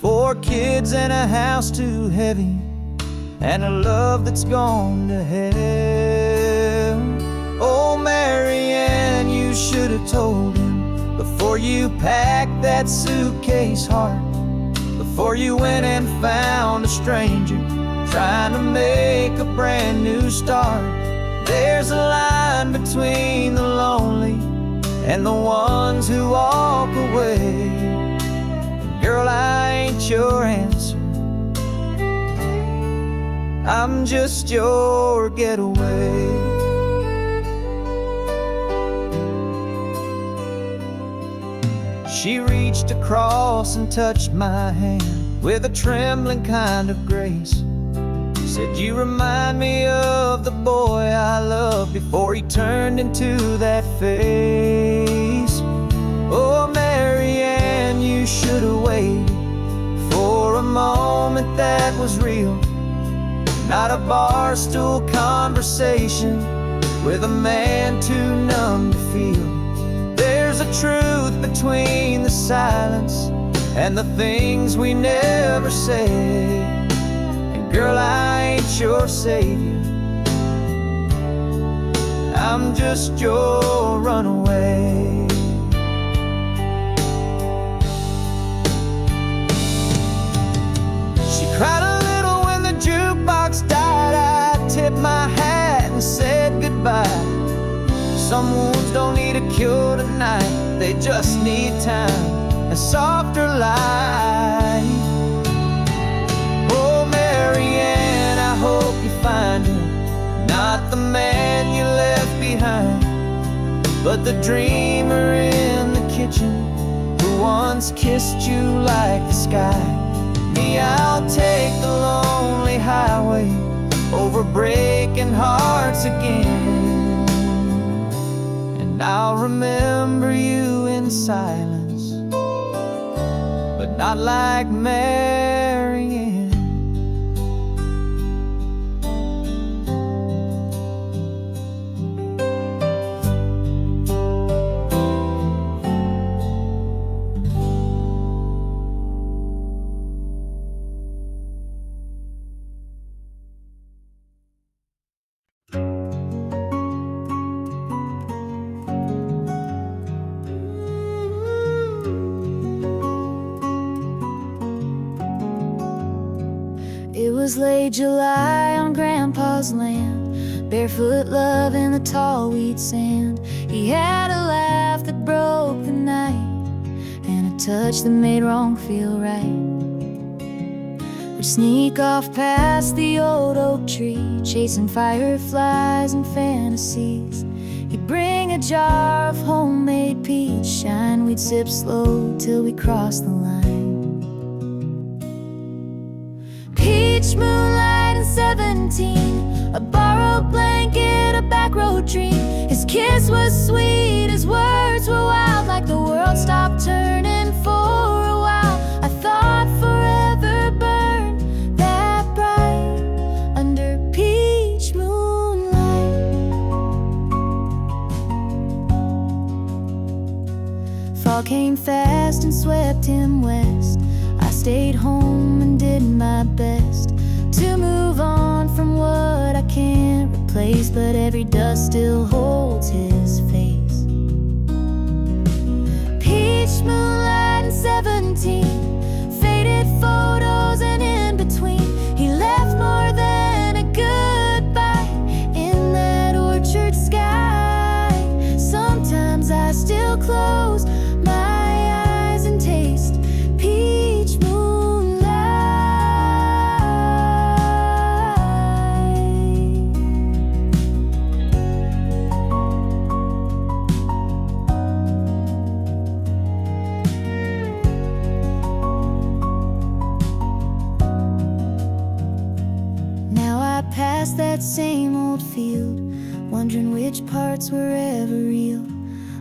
4 kids and a house too heavy, and a love that's gone to hell. Oh, Mary Ann, you should have told him before you packed that suitcase heart, before you went and found a stranger trying to make a brand new start. There's a line between the lonely and the ones who walk away. Girl, I ain't your answer, I'm just your getaway. She reached across and touched my hand with a trembling kind of grace. Said, you remind me of the boy I loved before he turned into that face. Oh, Mary Ann, you should have waited for a moment that was real, not a bar stool conversation with a man too numb to feel. There's a truth between the silence and the things we never say. And girl, I ain't your savior, I'm just your runaway. She cried a little when the jukebox died. I tipped my hat and said goodbye. Some wounds don't need a cure tonight, they just need time and softer light. Oh, Mary Ann, I hope you find him, not the man you left behind, but the dreamer in the kitchen who once kissed you like the sky. Me, I'll take the lonely highway over breaking hearts again. I'll remember you in silence, but not like Mary Ann. It was late July on Grandpa's land, barefoot love in the tall wheat sand. He had a laugh that broke the night, and a touch that made wrong feel right. We'd sneak off past the old oak tree, chasing fireflies and fantasies. He'd bring a jar of homemade peach shine. We'd sip slow till we crossed the line. Peach moonlight and 17, a borrowed blanket, a back road dream. His kiss was sweet, his words were wild, like the world stopped turning for a while. I thought forever burned that bright under peach moonlight. Fall came fast and swept him west. I stayed home and did my best to move on from what I can't replace, but every dust still holds his face. Peach moonlight and 17, faded photos and in between. He left more than a goodbye in that orchard sky. Sometimes I still close my eyes and taste peach moonlight. Now I pass that same old field, wondering which parts were ever real.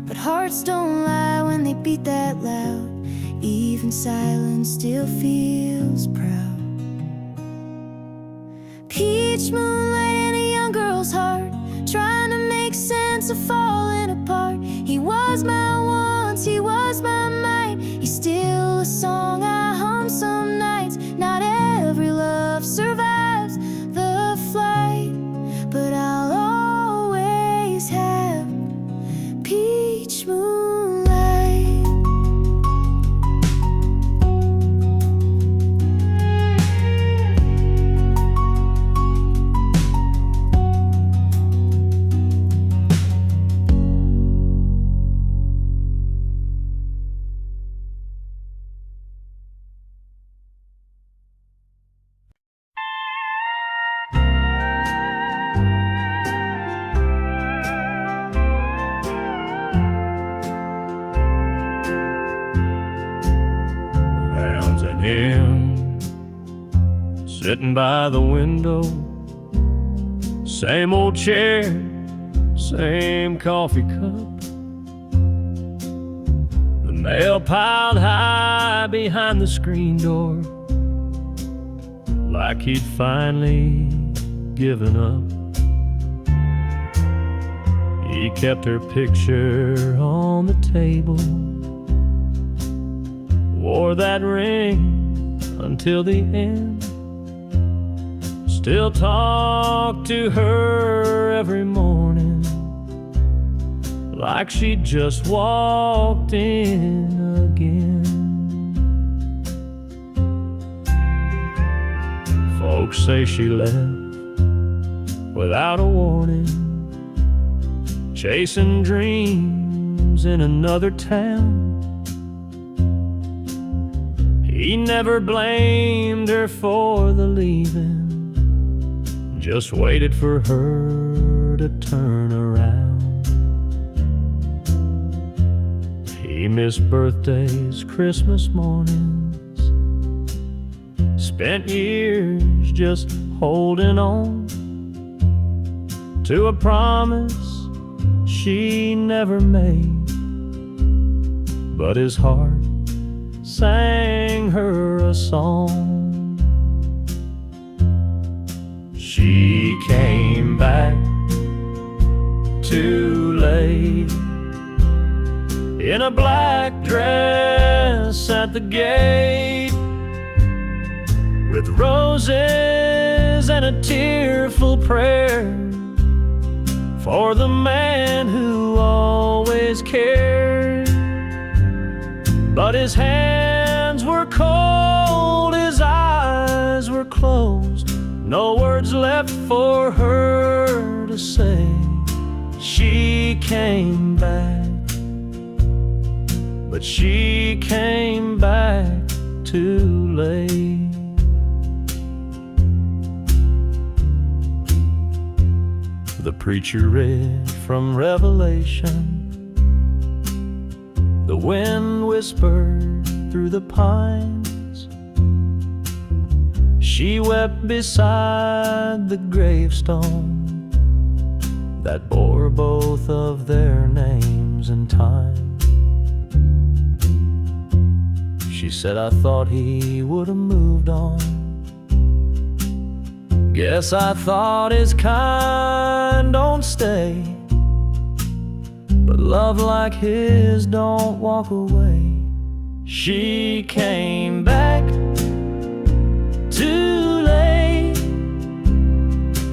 But hearts don't lie when they beat that loud. Even silence still feels proud. Peach moonlight in a young girl's heart, trying to make sense of falling apart. He was my once, he was my might. He's still a song I hum some nights. Not every love survives the flight, but I'll always have peach moonlight. Found an hymn sitting by the window, same old chair, same coffee cup. The mail piled high behind the screen door, like he'd finally given up. He kept her picture on the table, wore that ring until the end. Still talk to her every morning, like she just walked in again. Folks say she left without a warning, chasing dreams in another town. He never blamed her for the leaving, just waited for her to turn around. He missed birthdays, Christmas mornings, spent years just holding on to a promise she never made, but his heart sang her a song. She came back too late in a black dress at the gate, with roses and a tearful prayer for the man who always cared. But his hands were cold, his eyes were closed, No words left for her to say. She came back, but she came back too late. The preacher read from Revelation. The wind whispered through the pines. She wept beside the gravestone that bore both of their names and time. She said, I thought he would have moved on. Guess I thought his kind don't stay, but love like his don't walk away. She came back too late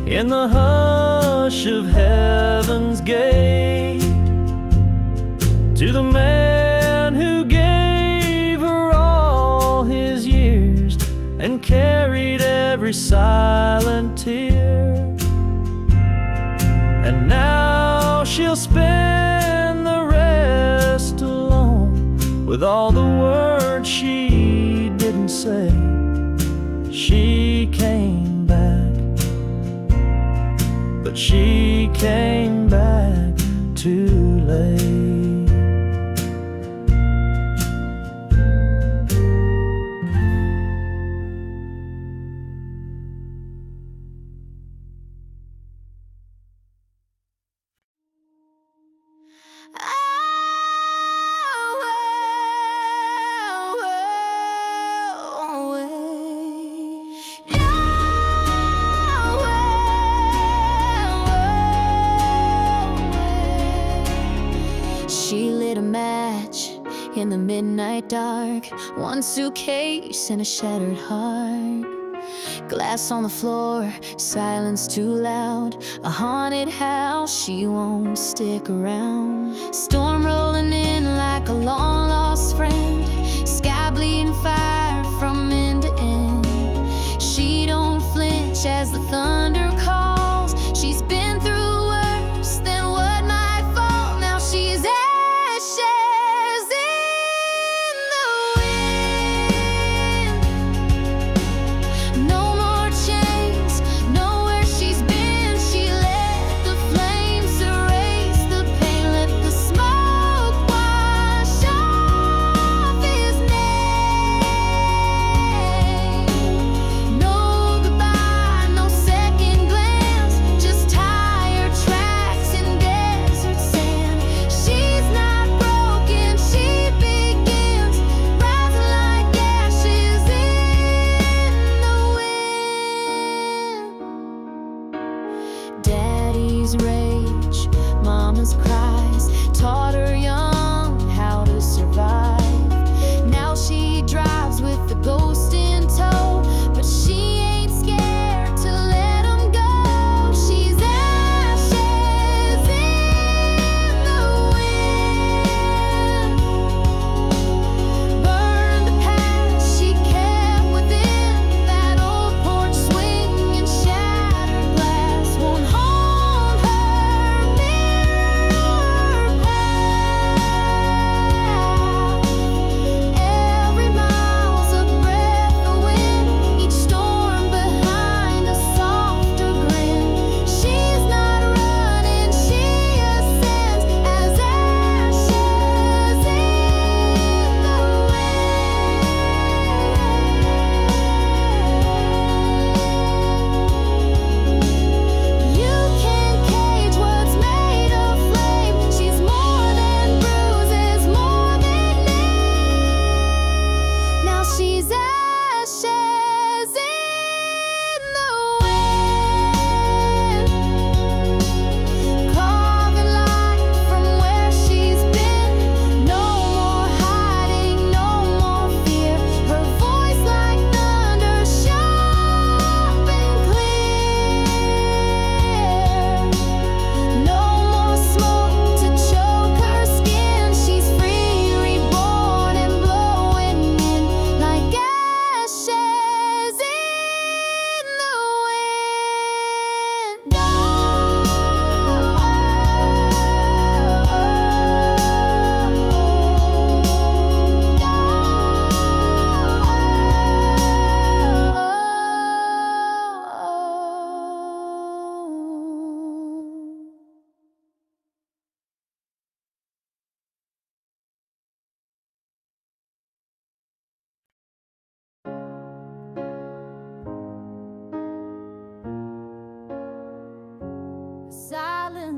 in the hush of heaven's gate, to the man who gave her all his years and carried every silent tear. And now she'll spend the rest alone with all the words she didn't say. She came back, but she came back too late. She lit a match in the midnight dark, one suitcase and a shattered heart. Glass on the floor, silence too loud, a haunted house, she won't stick around. Storm rolling in like a long lost friend, sky bleeding fire from end to end. She don't flinch as the thunder calls. She's been through worse than what might fall. Now she's ashes in the wind. No more chains, know where she's been. She let the flames erase the pain, let the smoke wash off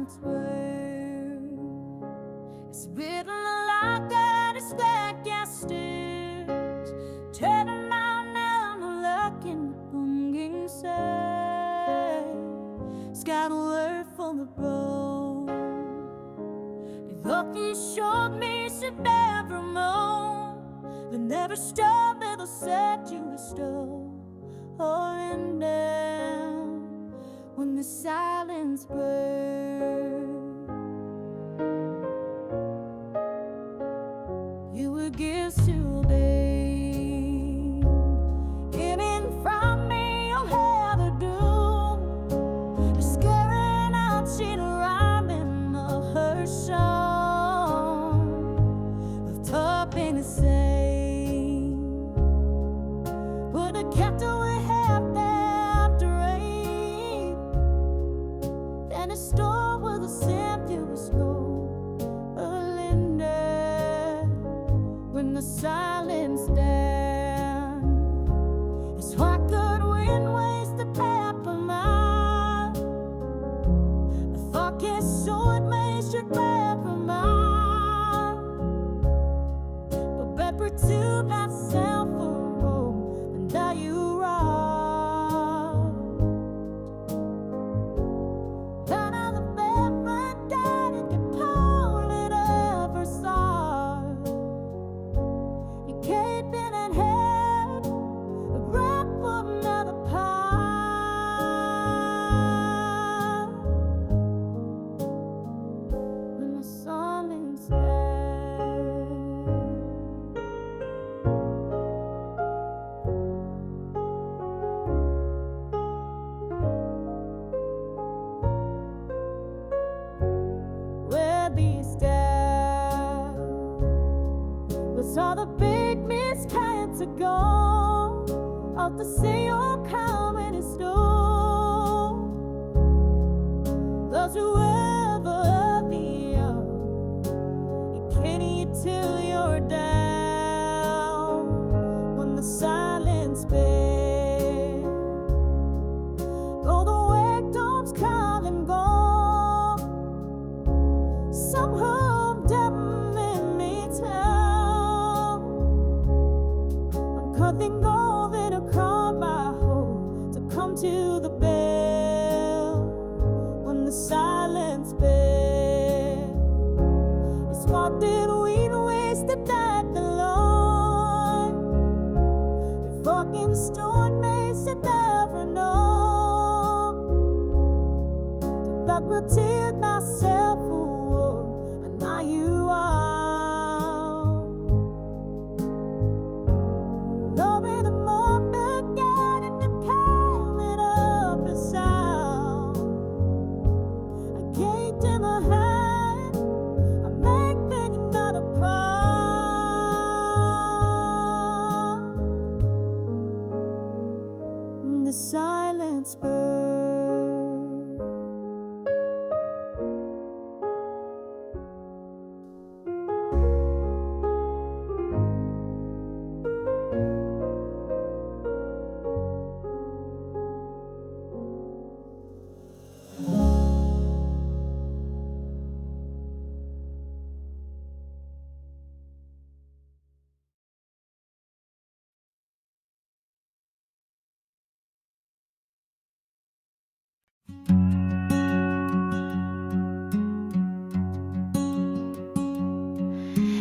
silence word is written like that. It's that gas stairs, turning around and looking, longing side. It's got a word for the road. The looking showed me should never moan. They never stop, they'll set you still. Holding down when the silence burns. You were gifts to obey. Getting from me, you'll have a doom. You're scaring out, she'd rhyme in her song. Left up in the same, would have kept away half that rain. Then a store with a simple scroll, a Linda. When the silence down, it's like good wind waves the path of mine. The thought is so it makes you glad for mine. But better to myself a room, and now you are. Down on the barefoot down and you pull it up or start. You can't been in half, a breath for another part. When the silence dies. Where these down was all the big miskinds ago. Out to see you coming in snow. Those who ever be up, you can't eat till you're down. When the silence bends, go the victims come and go. Somehow I'm in me town. I'm cutting gold in a car by home to come to the bell. When the silence bell is what did we wasted that the Lord. The fucking stone makes it never know. That will tear myself away, and now you are. Loving the moment, getting the coming up the sound. I gave them a hand, I make me not a proud. The silence burns.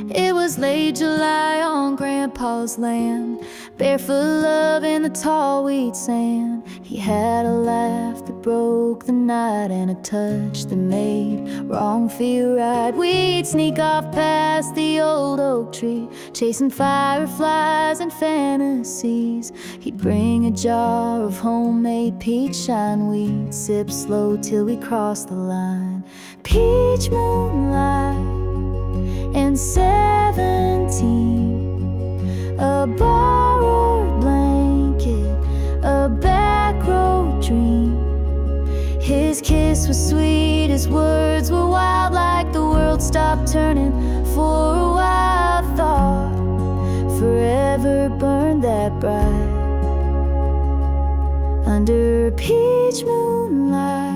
It was late July on Grandpa's land, barefoot love in the tall wheat sand. He had a laugh that broke the night and a touch that made wrong feel right. We'd sneak off past the old oak tree, chasing fireflies and fantasies. He'd bring a jar of homemade peach shine. We'd sip slow till we crossed the line. Peach moonlight and 17, a borrowed blanket, a back road dream. His kiss was sweet, his words were wild, like the world stopped turning for a while. Thought forever burned that bright under a peach moonlight.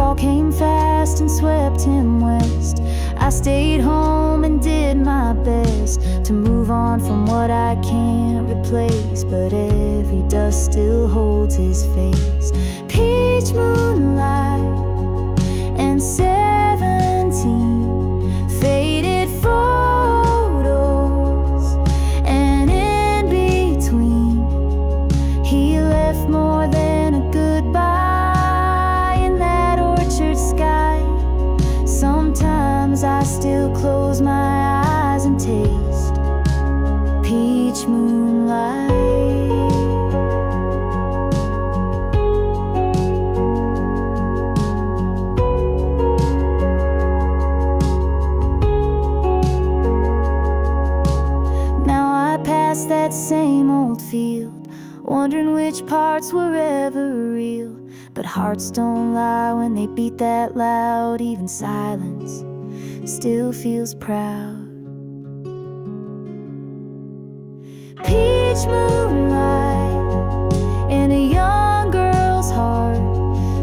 fall came fast and swept him west. I stayed home and did my best to move on from what I can't replace, but every dust still holds his face. Peach moonlight and 17 faded photos, and in between he left more than a goodbye in that orchard sky. Sometimes I still close my eyes and taste peach moonlight. Now I pass that same old field, wondering which parts were ever real. But hearts don't lie when they beat that loud. Even silence still feels proud. Peach moonlight in a young girl's heart,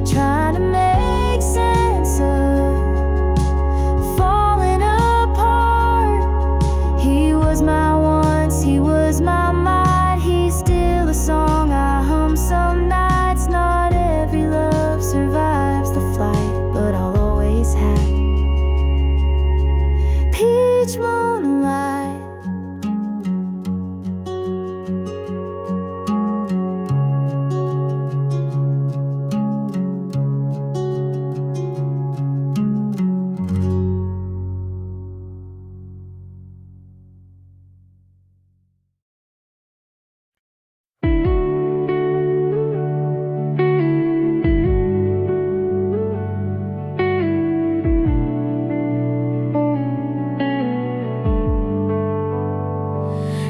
trying to make sense of falling apart. He was my once, he was my might. He's still a song I hum some nights. Not every love survives the flight, but I'll always have peach moonlight.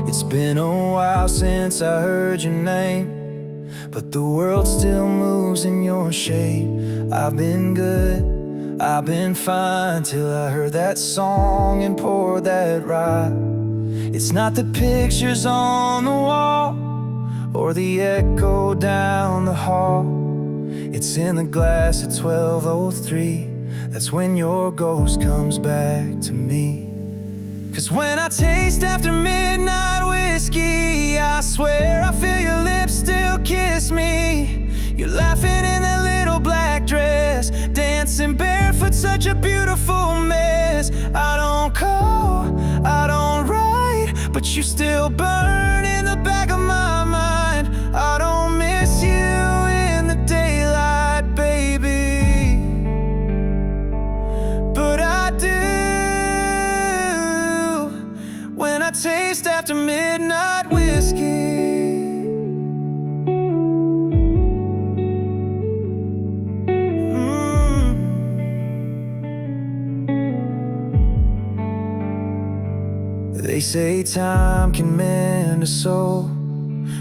It's been a while since I heard your name, but the world still moves in your shape. I've been good, I've been fine, till I heard that song and poured that rye. It's not the pictures on the wall or the echo down the hall. It's in the glass at 12:03. That's when your ghost comes back to me. 'Cause when I taste after midnight whiskey, I swear I feel your lips still kiss me. You're laughing in that little black dress, dancing barefoot, such a beautiful mess. I don't call, I don't write, but you still burn in the back of my mind. I don't miss you in the daylight, baby, but I do when I taste after midnight whiskey. They say time can mend a soul,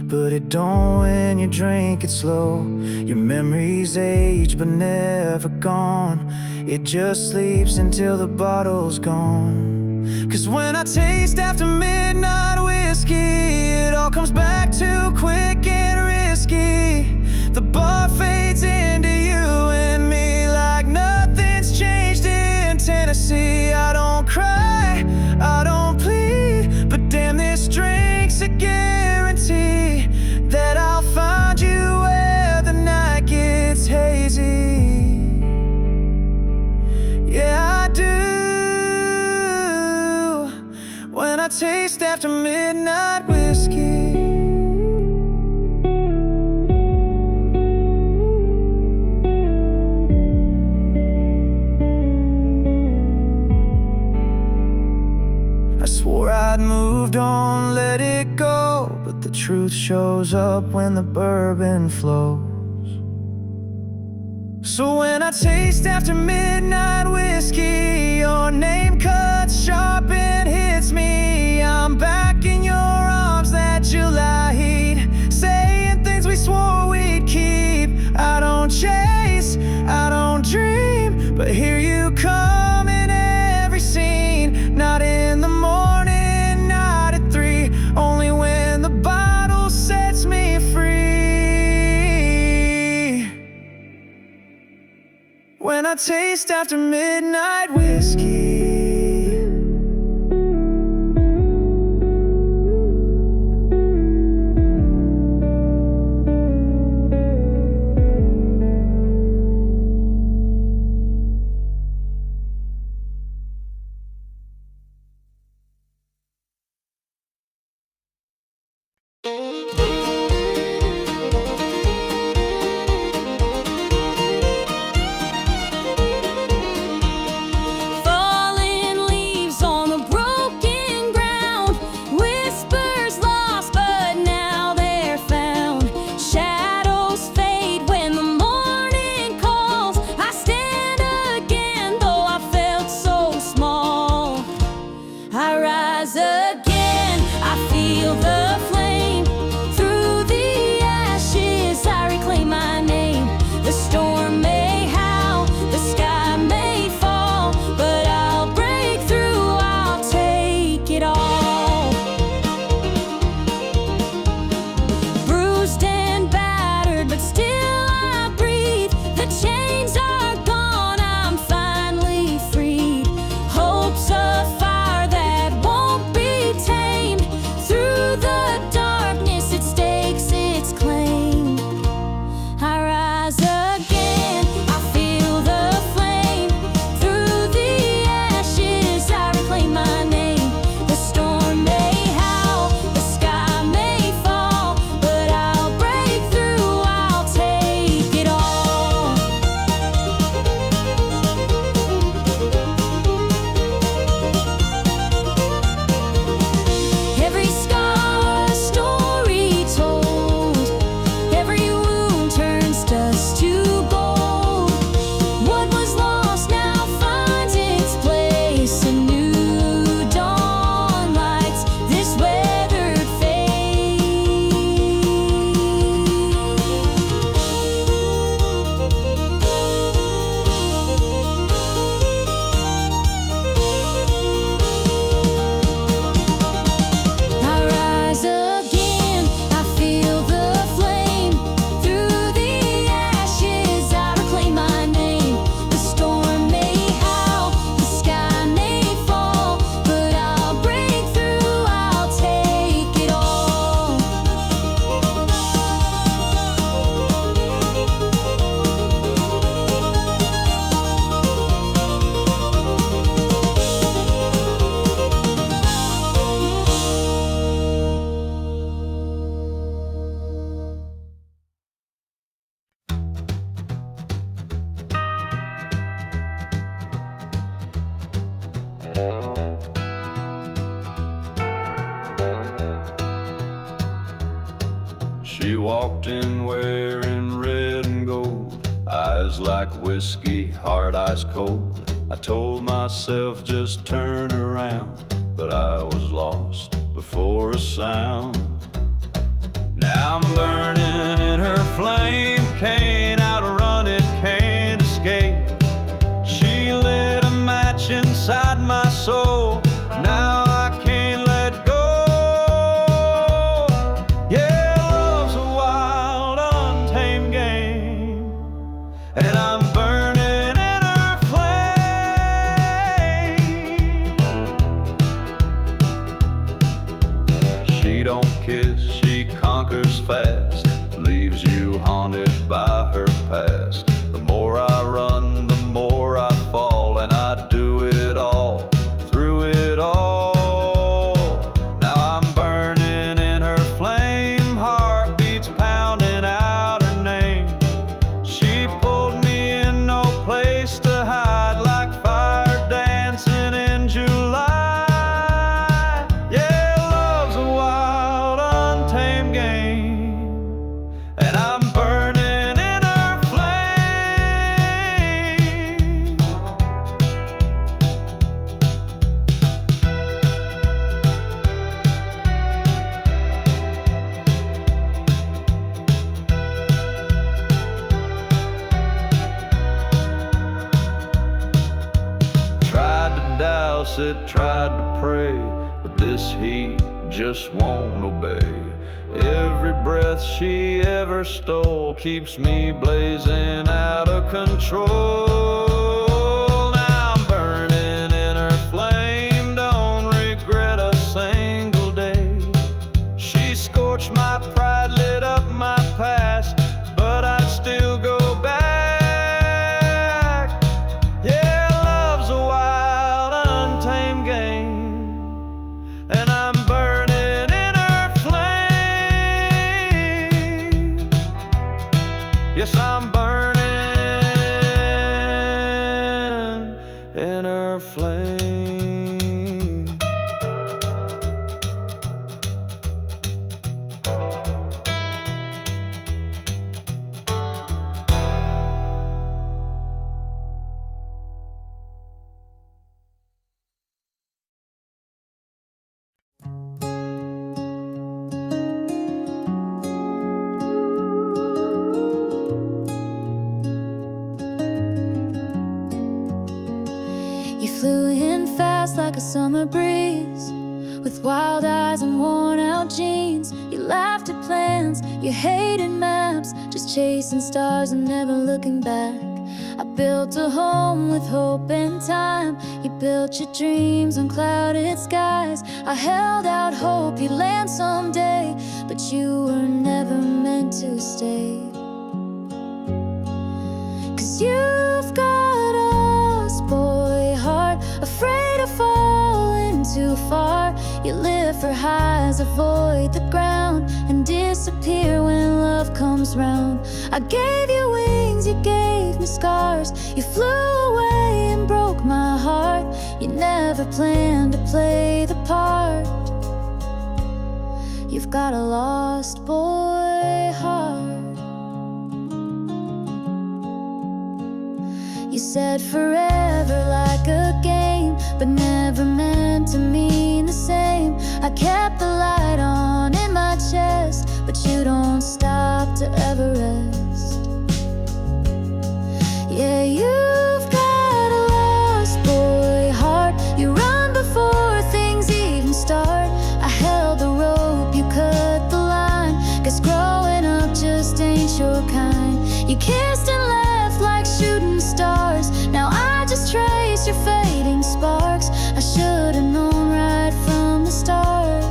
but it don't when you drink it slow. Your memories age but never gone. It just sleeps until the bottle's gone. 'Cause when I taste after midnight whiskey, it all comes back too quick and risky. The bar fades into you and me like nothing's changed in Tennessee. I don't cry, I don't plead, but damn, this drink's a guarantee that I'll find you where the night gets hazy. Yeah, I do when I taste after midnight whiskey. I swore I'd moved on, let it go, but the truth shows up when the bourbon flows. So when I taste after midnight whiskey, your name cuts sharp and hits me. I'm back in your arms that July heat, saying things we swore we'd keep. I don't chase, I don't dream, but here you come in every scene. Not in the morning, not at 3, only when the bottle sets me free. When I taste after midnight whiskey. Falling leaves on the broken ground, whispers lost, but now they're found. Shadows fade when the morning calls. I stand again, though I felt so small. I rise again, I feel the flame. Through the ashes, I reclaim my name. The storm may howl, the sky may fall, but I'll break through, I'll take it all. Bruised and battered, but still I breathe. The chains are gone, I'm finally freed. Hope's a fire that won't be tamed. Through the darkness, it stakes its claim. I rise again, I feel the flame. Through the ashes, I reclaim my name. The storm may howl, the sky may fall, but I'll break through, I'll take it all. Every scar a story told, every wound turns dust to gold. What was lost now finds its place. A new dawn lights this weathered fate. I rise again, I feel the flame. Through the ashes, I reclaim my name. The storm may howl, the sky may fall, but I'll break through, I'll take it all. She walked in wearing red and gold, eyes like whiskey, heart ice cold. I told myself just turn around, but I was lost before a sound. Now I'm burning in her flame. Can't outrun it, can't escape. She lit a match inside my soul. Now I can't let go. Yeah, love's a wild, untamed game, and I'm burning in her flame. She don't kiss, she conquers fast, leaves you haunted by her past. The more I run, the more I fall, and I do it all, through it all. Now I'm burning in her flame, heartbeats pounding out her name. She pulled me in, no place to hide, like fire dancing in July. Yeah, love's a wild, untamed game, and I'm burning in her flame. Tried to douse it, tried to pray, but this heat just won't obey. Every breath she ever stole keeps me blazing out of control. like a summer breeze, with wild eyes and worn out jeans. You laughed at plans, you hated maps, just chasing stars and never looking back. I built a home with hope and time. You built your dreams on clouded skies. I held out hope you'd land someday, but you were never meant to stay. 'Cause you've got a boy heart, afraid of falling too far. You live for highs, avoid the ground, and disappear when love comes round. I gave you wings, you gave me scars. You flew away and broke my heart. You never planned to play the part. You've got a lost boy heart. You said forever like a game, but never meant to mean the same. I kept the light on in my chest, but you don't stop to ever rest. Yeah, you've got a lost boy heart. You run before things even start. I held the rope, you cut the line. Guess growing up just ain't your kind. You kissed and left like shooting stars. Now I just trace your fading sparks. I should've known right from the start.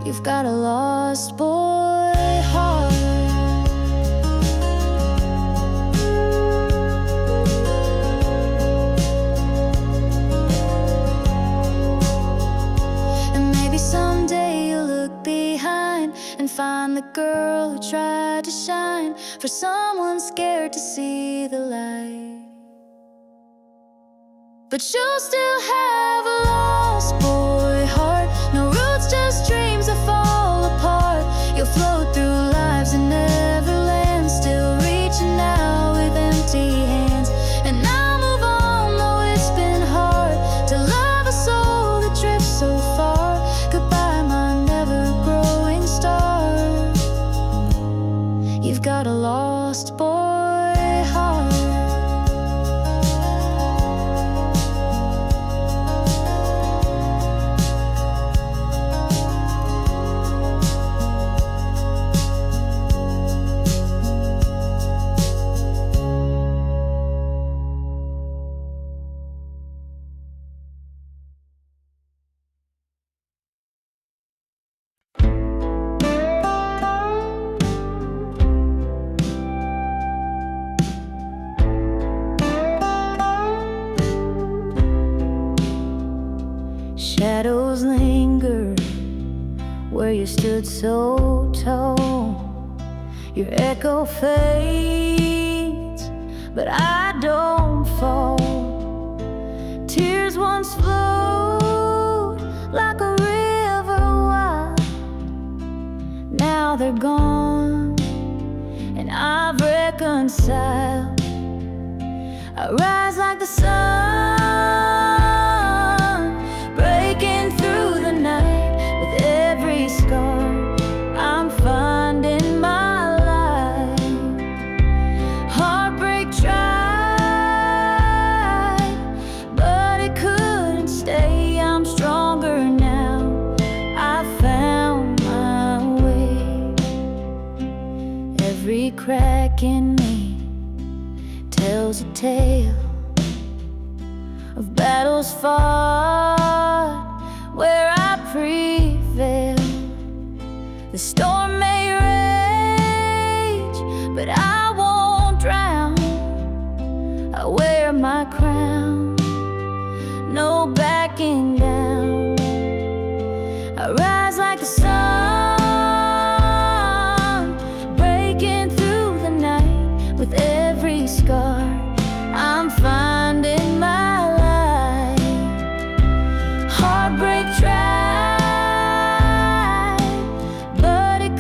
You've got a lost boy heart. And maybe someday you'll look behind and find the girl who tried to shine for someone scared to see the light. But you'll still have a lost boy heart. No roots, just dreams that fall apart. You'll float through lives and never land, still reaching out with empty hands. And I'll move on, though it's been hard to love a soul that drifts so far. Goodbye, my never-growing star. You've got a lost boy heart. Shadows linger where you stood so tall. Your echo fades, but I don't fall. Tears once flowed like a river wide. Now they're gone, and I've reconciled. I rise like the sun, breaking through the night. With every scar, I'm finding my light. Heartbreak tried, but it couldn't stay. I'm stronger now, I found my way. Every crack in me tells a tale of battles fought where I prevail. The storm may rage, but I won't drown. I wear my crown, no backing down. I rise like the sun, breaking through the night. With every scar, I'm finding my light. Heartbreak tried, but it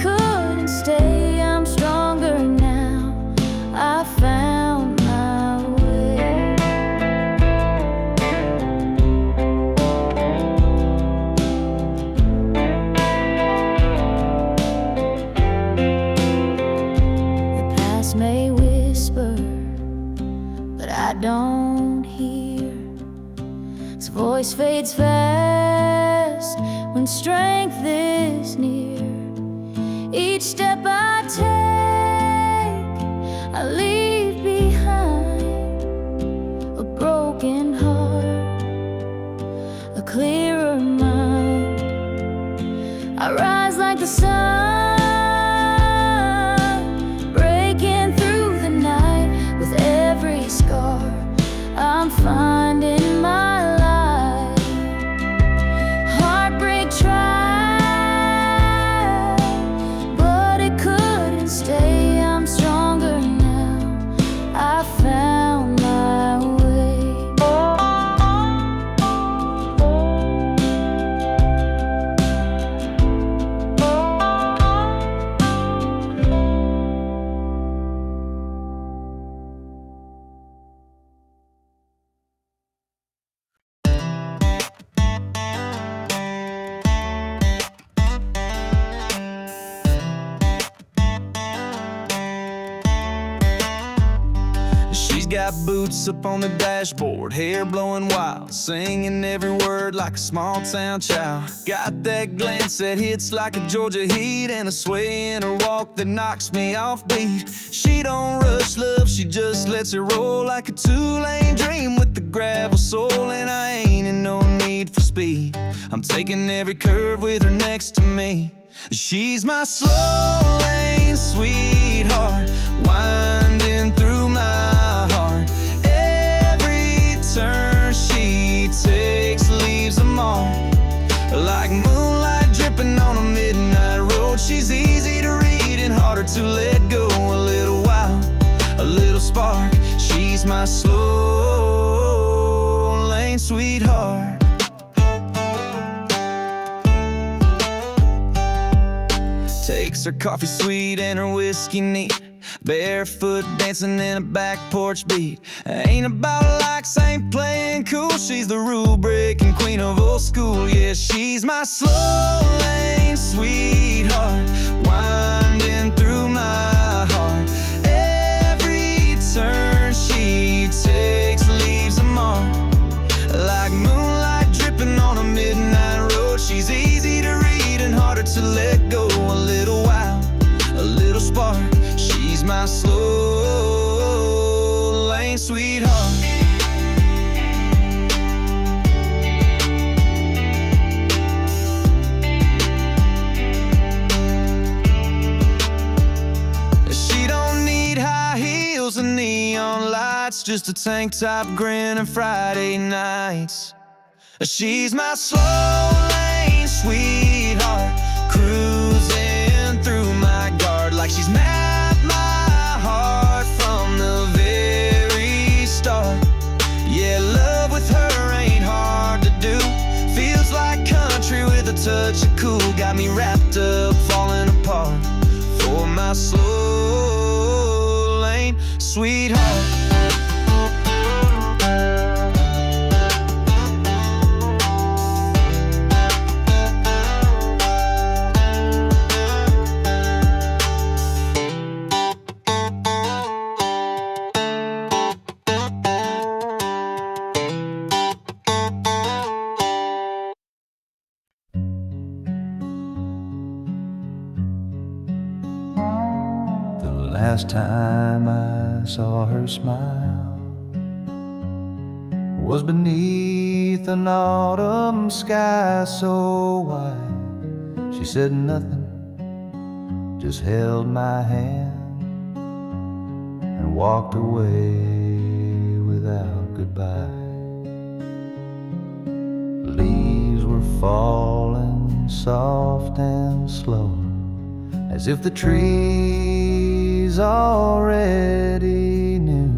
strength is near. Each step I take, I leave behind a broken heart, a clearer mind. I rise like the sun, breaking through the night. With every scar, I'm finding my life. Heartbreak tried, but it couldn't stay. I'm stronger now, I found my way. She's got boots up on the dashboard, hair blowing wild, singing every word like a small town child. Got that glance that hits like a Georgia heat, and a sway in her walk that knocks me off beat. She don't rush love, she just lets it roll like a two-lane dream with the gravel soul. And I ain't in no need for speed, I'm taking every curve with her next to me. She's my slow lane sweetheart, winding through my heart. Every turn she takes leaves a mark, like moonlight dripping on a midnight road. She's easy to read and harder to let go. A little while, a little spark. She's my slow lane sweetheart. Takes her coffee sweet and her whiskey neat, barefoot dancing in a back porch beat. Ain't about likes, ain't playing cool. She's the rule breaking queen of old school. Yeah, she's my slow lane sweetheart, winding through my heart. Every turn she takes leaves a mark, like moonlight dripping on a midnight road. She's easy to read and harder to let go. A little while, a little spark. She's my slow lane sweetheart. She don't need high heels and neon lights, just a tank top grin and Friday nights. She's my slow lane sweetheart, cruising through my guard like she's mapped my heart from the very start. Yeah, love with her ain't hard to do. Feels like country with a touch of cool. Got me wrapped up, falling apart for my slow lane sweetheart. Last time I saw her smile was beneath an autumn sky so wide. She said nothing, just held my hand and walked away without goodbye. Leaves were falling soft and slow, as if the trees already knew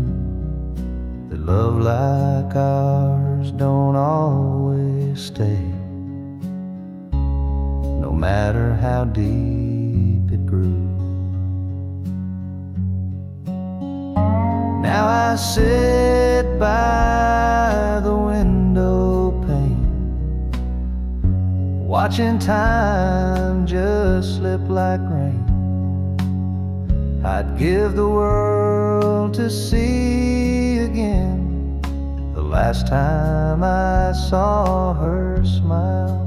that love like ours don't always stay, no matter how deep it grew. Now I sit by the window pane, watching time just slip like rain. I'd give the world to see again the last time I saw her smile.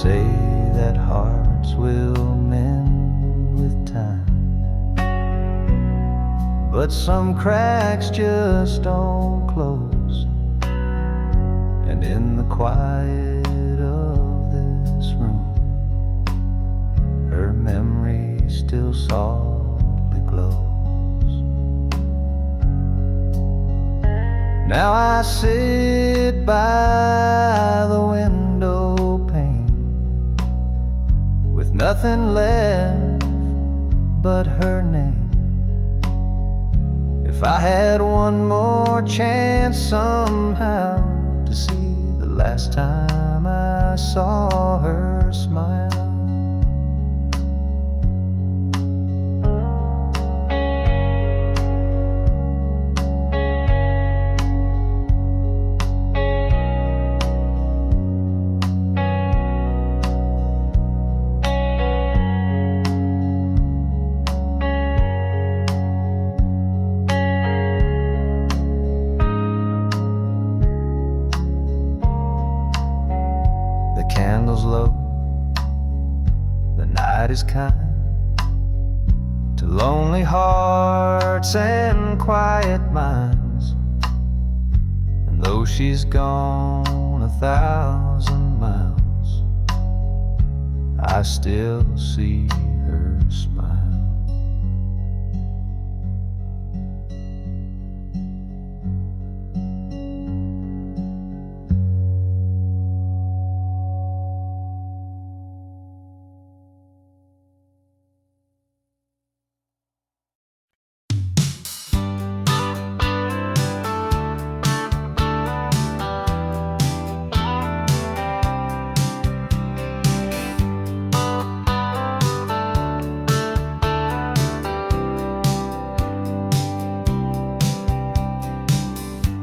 say that hearts will mend with time, but some cracks just don't close. And in the quiet of this room, her memory still softly glows. Now I sit by the window pane with nothing left but her name. If I had one more chance somehow to see the last time I saw her smile, candles low, the night is kind to lonely hearts and quiet minds. And though she's gone 1,000 miles, I still see her smile.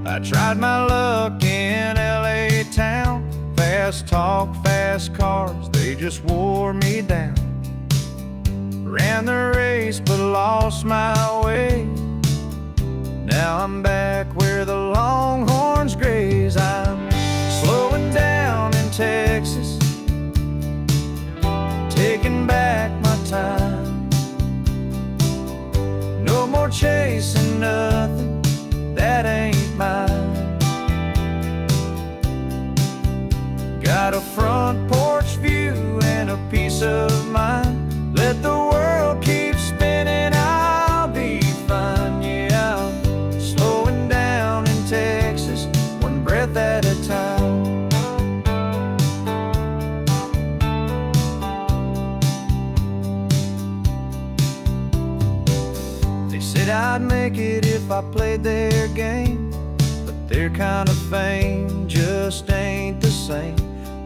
I tried my luck in LA town. Fast talk, fast cars, they just wore me down. Ran the race but lost my way. Now I'm back where the longhorns graze. I'm slowing down in Texas, taking back my time. No more chasing nothing that ain't mine. Got a front porch view and a peace of mind. Let the world keep spinning, I'll be fine. Yeah, I'm slowing down in Texas, one breath at a time. They said I'd make it if I played their game, but their kind of fame just ain't the same.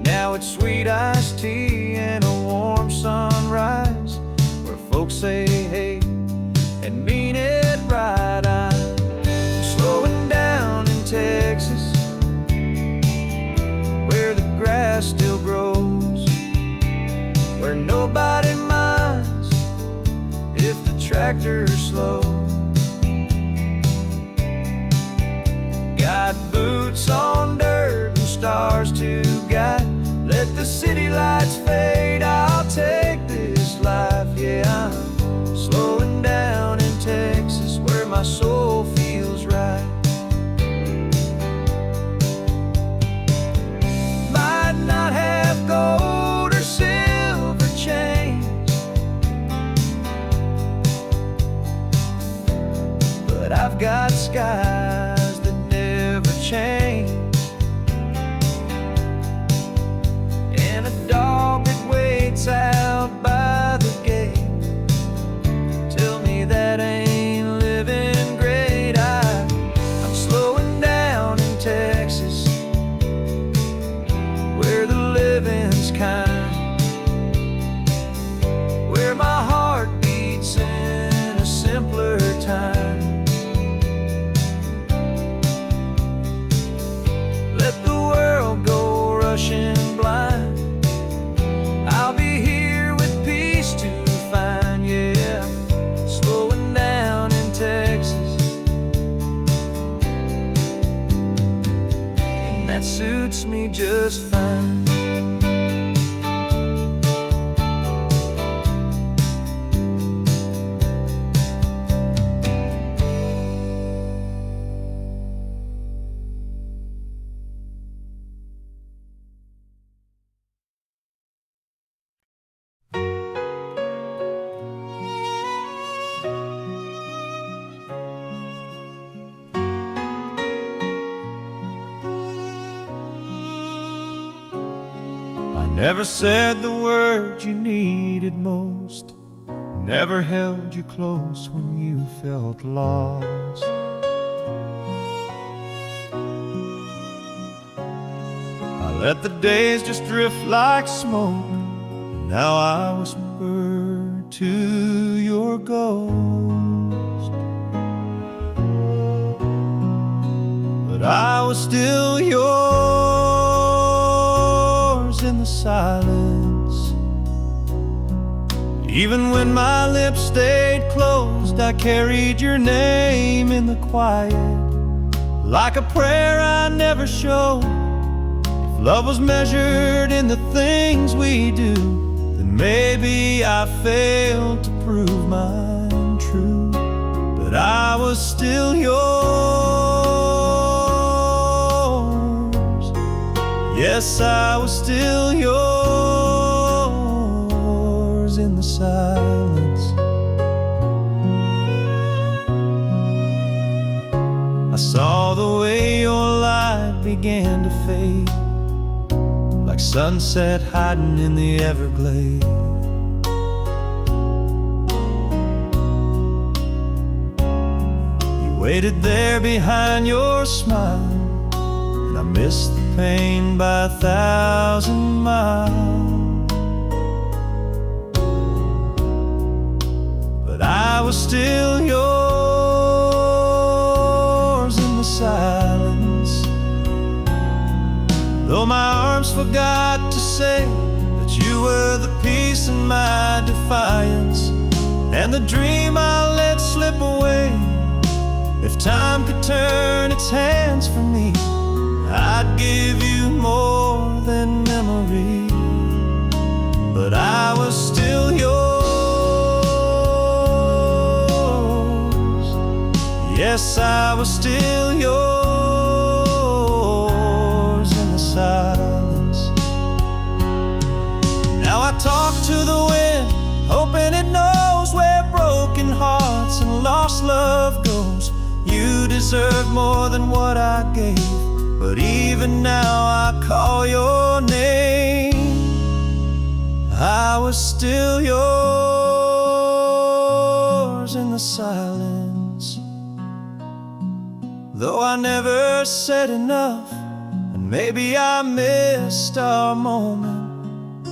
Now it's sweet iced tea and a warm sunrise, where folks say hey and mean it right. I'm slowing down in Texas, where the grass still grows, where nobody minds if the tractor's slow. Got boots on dirt and stars to guide. Let the city lights fade, I'll take this life. Yeah, I'm slowing down in Texas, where my soul feels right. Might not have gold or silver chains, but I've got skies that never change. Dog that waits out by the gate, tell me that ain't living great. I'm slowing down in Texas, where the living's kind, where my heart beats in a simpler time. Let the world go rushing blind, I'll be here with peace to find. Yeah, slowing down in Texas, and that suits me just fine. Never said the words you needed most, never held you close when you felt lost. I let the days just drift like smoke, and now I whisper to your ghost. But I was still yours in the silence. Even when my lips stayed closed, I carried your name in the quiet, like a prayer I never showed. If love was measured in the things we do, then maybe I failed to prove mine true. But I was still yours. Yes, I was still yours in the silence. I saw the way your light began to fade, like sunset hiding in the Everglades. You waited there behind your smile, and I missed the pain by 1,000 miles. But I was still yours in the silence, though my arms forgot to say that you were the peace in my defiance, and the dream I let slip away. If time could turn its hands from me, I'd give you more than memory. But I was still yours. Yes, I was still yours in the silence. Now I talk to the wind, hoping it knows where broken hearts and lost love goes. You deserve more than what I gave, but even now I call your name. I was still yours in the silence, though I never said enough, and maybe I missed our moment,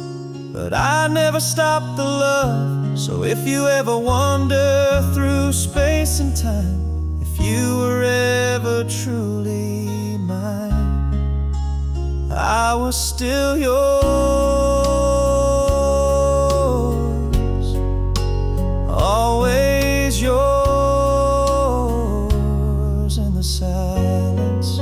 but I never stopped the love. So if you ever wander through space and time, if you were ever truly mine, I was still yours, always yours in the silence.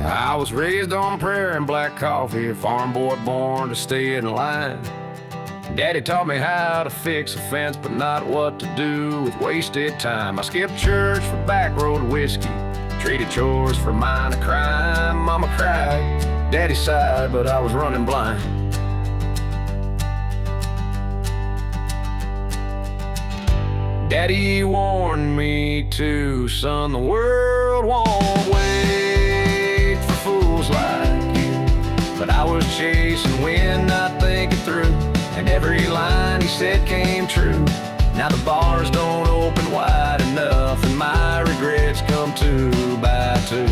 I was raised on prayer and black coffee, a farm boy born to stay in line. Daddy taught me how to fix a fence, but not what to do with wasted time. I skipped church for back road whiskey, traded chores for minor crime. Mama cried, Daddy sighed, but I was running blind. Daddy warned me too, son, the world won't wait for fools like you. But I was chasing wind, not thinking through, and every line he said came true. Now the bars don't open wide enough, and my regrets come 2 by 2.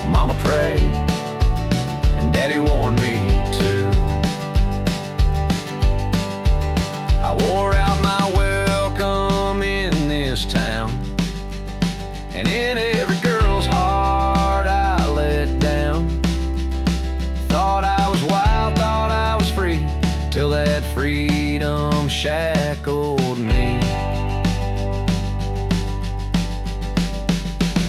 Mama prayed, and Daddy warned me too. I wore out my welcome in this town, and in every girl's heart I let down. Thought I was wild, thought I was free, till that freedom shackled me.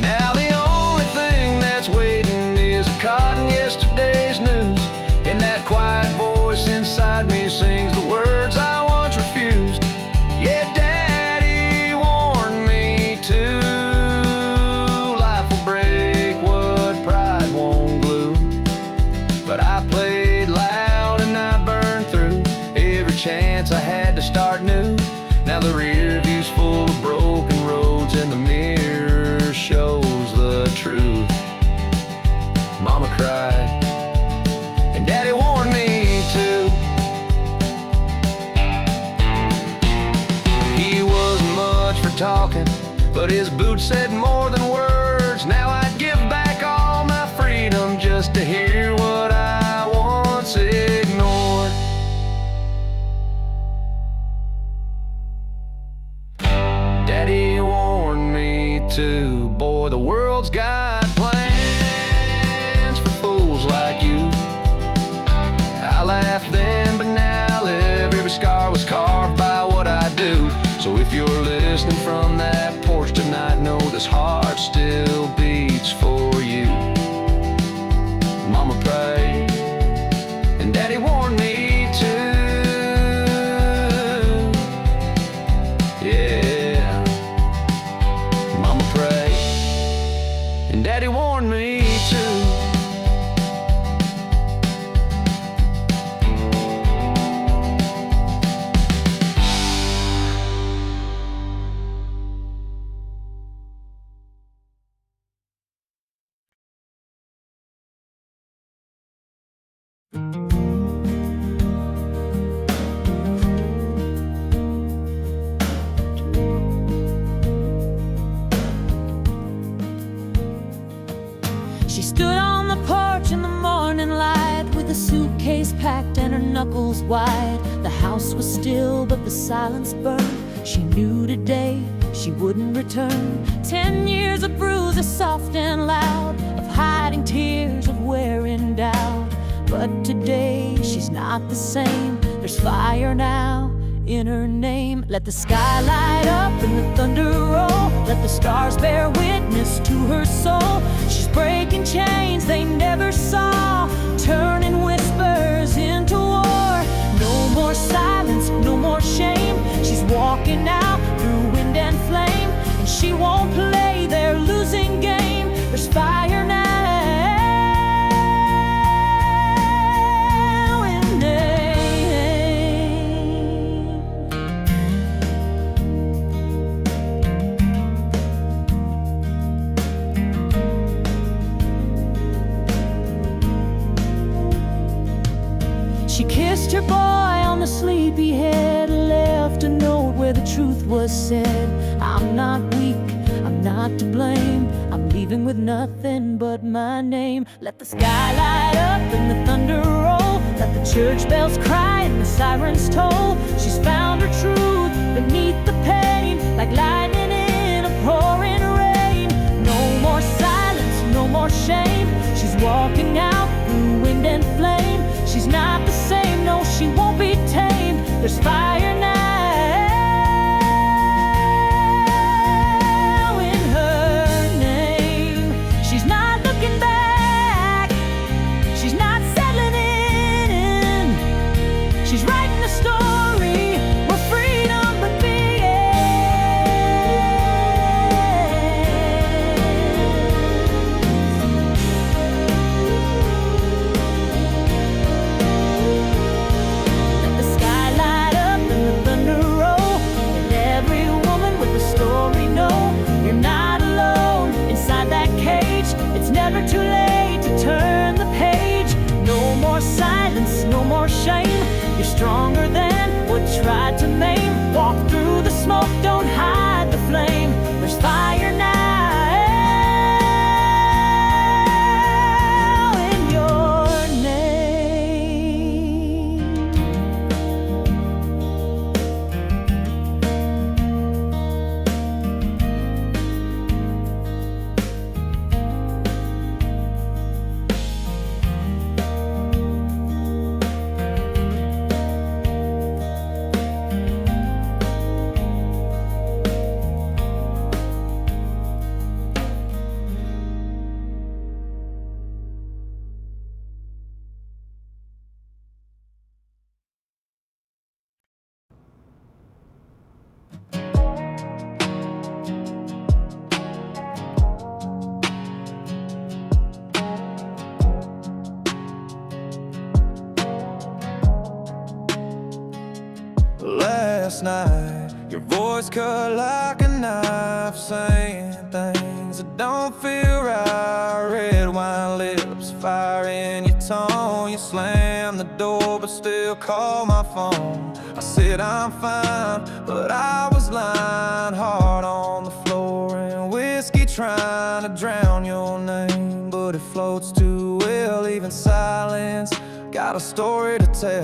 Now the only thing that's waiting is caught in yesterday's news, and that quiet voice inside me sings the words I once refused. Yeah, Daddy warned me too. truth. Mama cried, and Daddy warned me too. He wasn't much for talking, but his boots said more than words. Now I'd give back all my freedom just to hear what I once ignored. Daddy warned me too. Boy, the world's got plans for fools like you. I laughed then, but now every scar was carved by what I do. So if you're listening from that porch tonight, know this heart still beats for you. Mama prayed, and Daddy warned me too. Yeah, Mama prayed, and Daddy warned me too. She stood on the porch in the morning light with a suitcase packed and her knuckles wide. The house was still, but the silence burned. She knew today she wouldn't return. 10 years of bruises, soft and loud, of hiding tears, of wearing doubt. But today she's not the same. There's fire now in her name. Let the sky light up and the thunder roll. Let the stars bear witness to her soul. She's breaking chains they never saw, turning whispers into war. No more silence, no more shame. She's walking out through wind and flame, and she won't play their losing game. There's fire now in name. She kissed her boy on the sleepy head, left a note where the truth was said. I'm not weak, I'm not to blame. I'm leaving with nothing but my name. Let the sky light up and the thunder roll. Let the church bells cry and the sirens toll. She's found her truth beneath the pain, like lightning in a pouring rain. No more silence, no more shame. She's walking out through wind and flame. She's not the same, no, she won't be tamed. There's fire now in her name. She's not looking back, she's not settling in. She's writing a story where freedom never too late to turn the page. No more silence, no more shame. You're stronger than what tried to maim. Walk through the smoke, don't hide the flame. There's fire now in your name. Last night, your voice cut like a knife, saying things that don't feel right. Red wine lips, fire in your tone. You slam the door but still call my phone. I said I'm fine, but I was lying. Hard on the floor and whiskey trying to drown your name, but it floats too well. Even silence got a story to tell,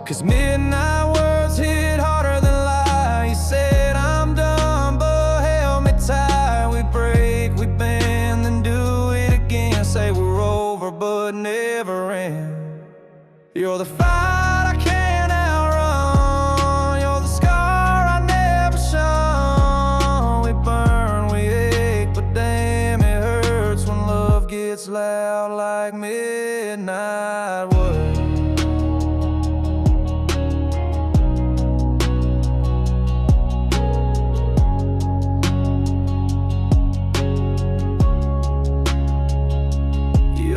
'cause midnight words hit harder than lies. You said I'm done, but held me tight. We break, we bend, then do it again. Say we're over, but never end. You're the fight I can't outrun. You're the scar I never shun. We burn, we ache, but damn it hurts when love gets loud like midnight words.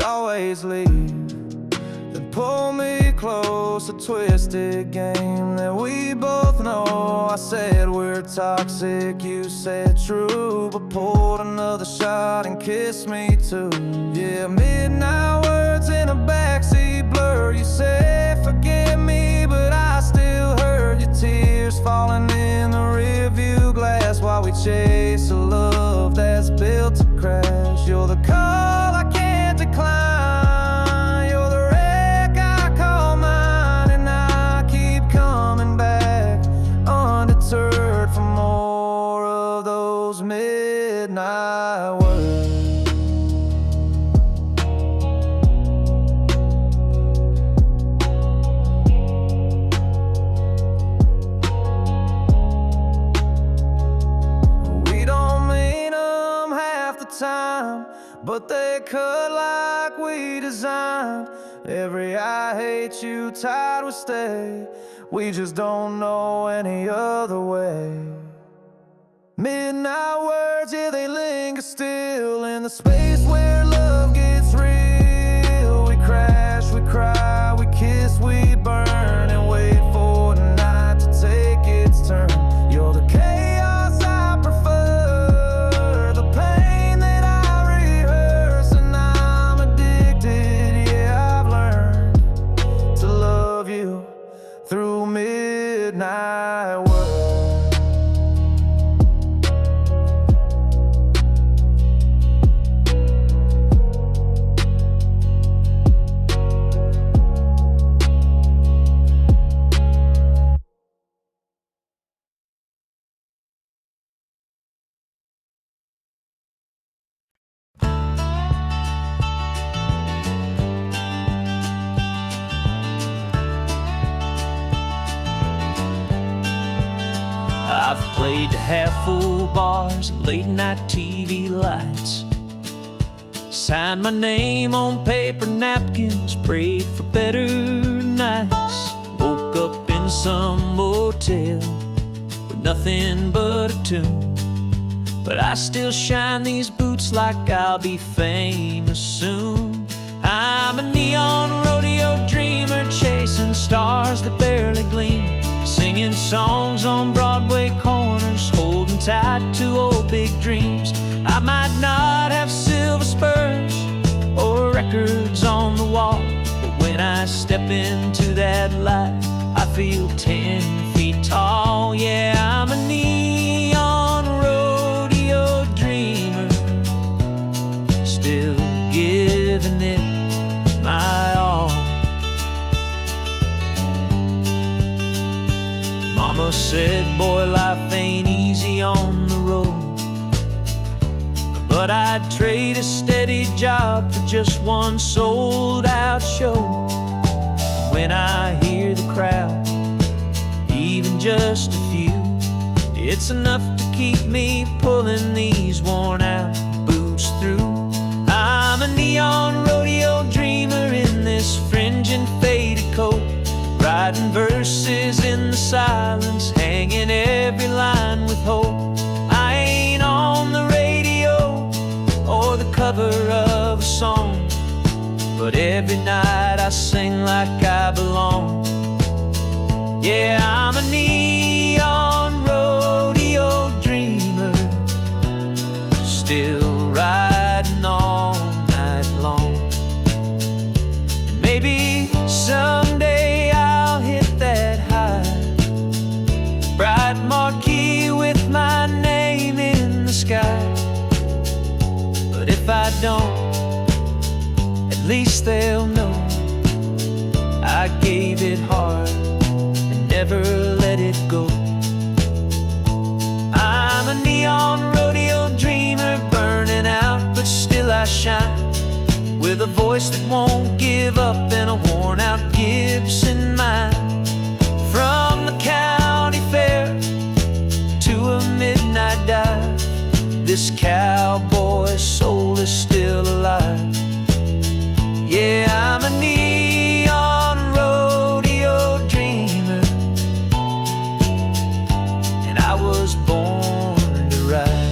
Always leave, then pull me close. A twisted game that we both know. I said we're toxic, you said true, but pulled another shot and kissed me too. Yeah, midnight words in a backseat blur. You said forgive me, but I still heard your tears falling in the rearview glass while we chase a love that's built to crash. You're the call I can't decline. You're the wreck I call mine, and I keep coming back undeterred for more of those midnight words. We don't mean them half the time, but they cut like we designed. Every I hate you tied will stay. We just don't know any other way. Midnight words, yeah, they linger still in the space where love gets real. We crash, we cry, we kiss, we burn, and wait for the night to take its turn. You're the chaos I prefer, the pain that I rehearse, and I'm addicted. Yeah, I've learned to love you through midnight words. I've played to half-full bars and late-night TV lights, signed my name on paper napkins, prayed for better nights. Woke up in some motel with nothing but a tune, but I still shine these boots like I'll be famous soon. I'm a neon rodeo dreamer, chasing stars that barely gleam, singing songs on Broadway corners, holding tight to old big dreams. I might not have silver spurs or records on the wall, but when I step into that light, I feel 10 feet tall. Yeah, I'm a neon rodeo dreamer, still giving it my all. Mama said, boy, life ain't easy on the road, but I'd trade a steady job for just one sold-out show. When I hear the crowd, even just a few, it's enough to keep me pulling these worn-out boots through. I'm a neon rodeo dreamer in this fringing faded coat, writing verses in the silence, hanging every line with hope. I ain't on the radio or the cover of a song, but every night I sing like I belong. Yeah, I'm a neon rodeo dreamer, I don't, at least they'll know I gave it hard and never let it go. I'm a neon rodeo dreamer, burning out, but still I shine, with a voice that won't give up and a worn-out Gibson mind. From the county fair to a midnight dive, this cowboy's soul is still alive. Yeah, I'm a neon rodeo dreamer, and I was born to ride.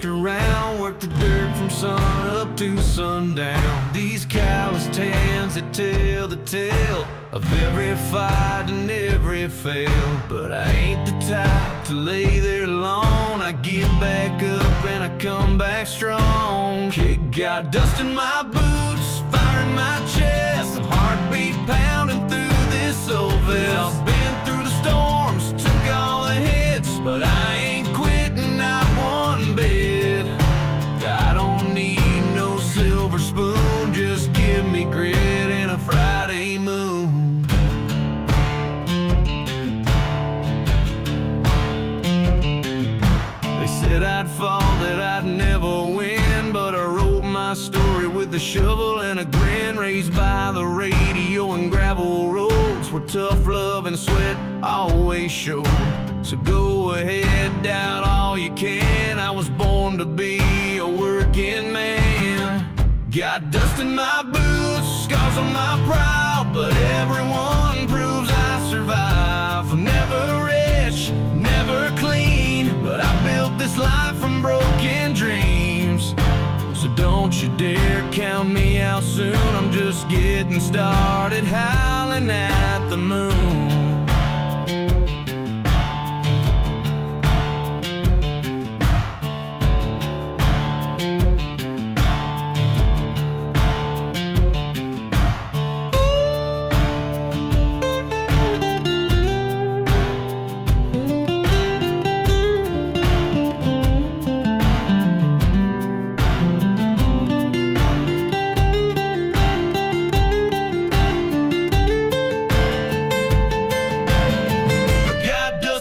Around, work the dirt from sun up to sundown. These callous hands that tell the tale of every fight and every fail. But I ain't the type to lay there alone. I get back up and I come back strong. Kick got dust in my boots, fire in my chest, a heartbeat pounding through this old vest. Been through the storms, took all the hits, but I ain't quitting, not one bit. I don't need no silver spoon, just give me grit and a Friday moon. They said I'd fall, that I'd never win, but I wrote my story with a shovel and a grin. Raised by the radio and gravel roads where tough love and sweat always showed. So go ahead, doubt all you can. I was born to be a working man. Got dust in my boots, scars on my brow, but everyone proves I survive. I'm never rich, never clean, but I built this life from broken dreams. So don't you dare count me out soon. I'm just getting started, howling at the moon.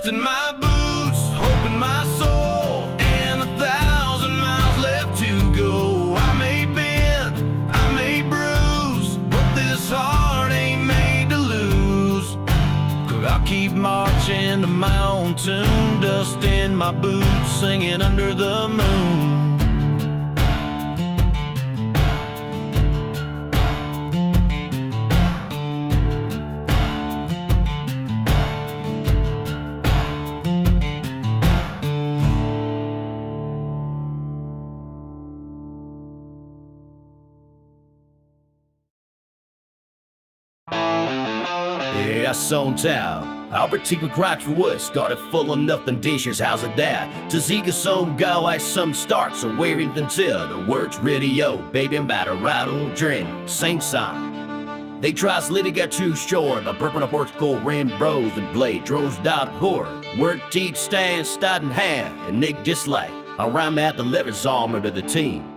In my boots, hope in my soul, and 1,000 miles left to go. I may bend, I may bruise, but this heart ain't made to lose. 'Cause I'll keep marching to my own tune, dust in my boots, singing under the moon. Yeah, son town. Albert T. McCrack's Woods got it full of nothing dishes, how's it that? To Ziga some go as some starts, so wearing until the words radio, baby, about a rattle drink, same song. They try to get too short, a purple porch cold rain bros and blade, droves dot poor. Word teeth stand, stud in hand, and Nick dislike. Around at the lever's armor to the team.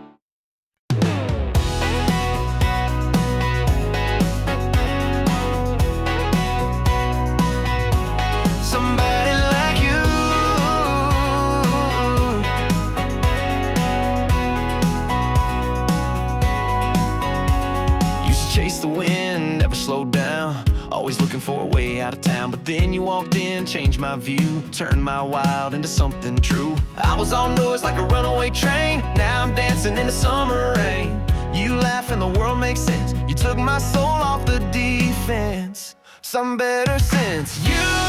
Always looking for a way out of town, but then you walked in, changed my view, turned my wild into something true. I was on noise like a runaway train, now I'm dancing in the summer rain. You laugh and the world makes sense, you took my soul off the defense. Some better sense. You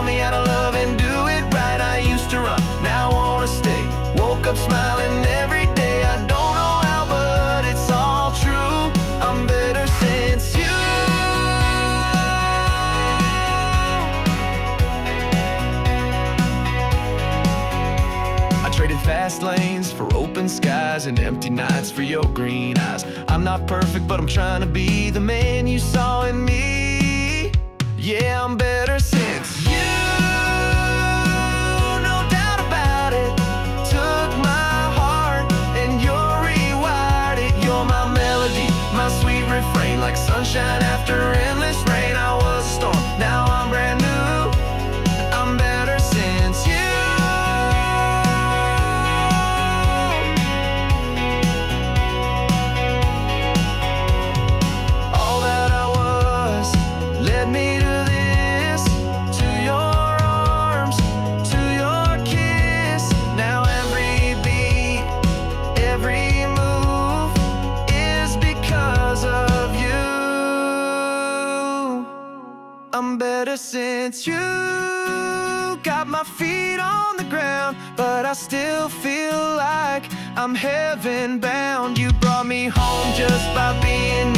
taught me how to love and do it right. I used to run, now I wanna stay. Woke up smiling every day. I don't know how, but it's all true. I'm better since you. I traded fast lanes for open skies and empty nights for your green eyes. I'm not perfect, but I'm trying to be the man you saw in me. Yeah, I'm better since you. No doubt about it. Took my heart and you're rewired it. You're my melody, my sweet refrain, like sunshine after endless rain. I was a storm, now I'm brand new. I'm better since you. All that I was led me to this, to your arms, to your kiss. Now every beat, every move is because of you. I'm better since you. Got my feet on the ground, but I still feel like I'm heaven bound. You brought me home just by being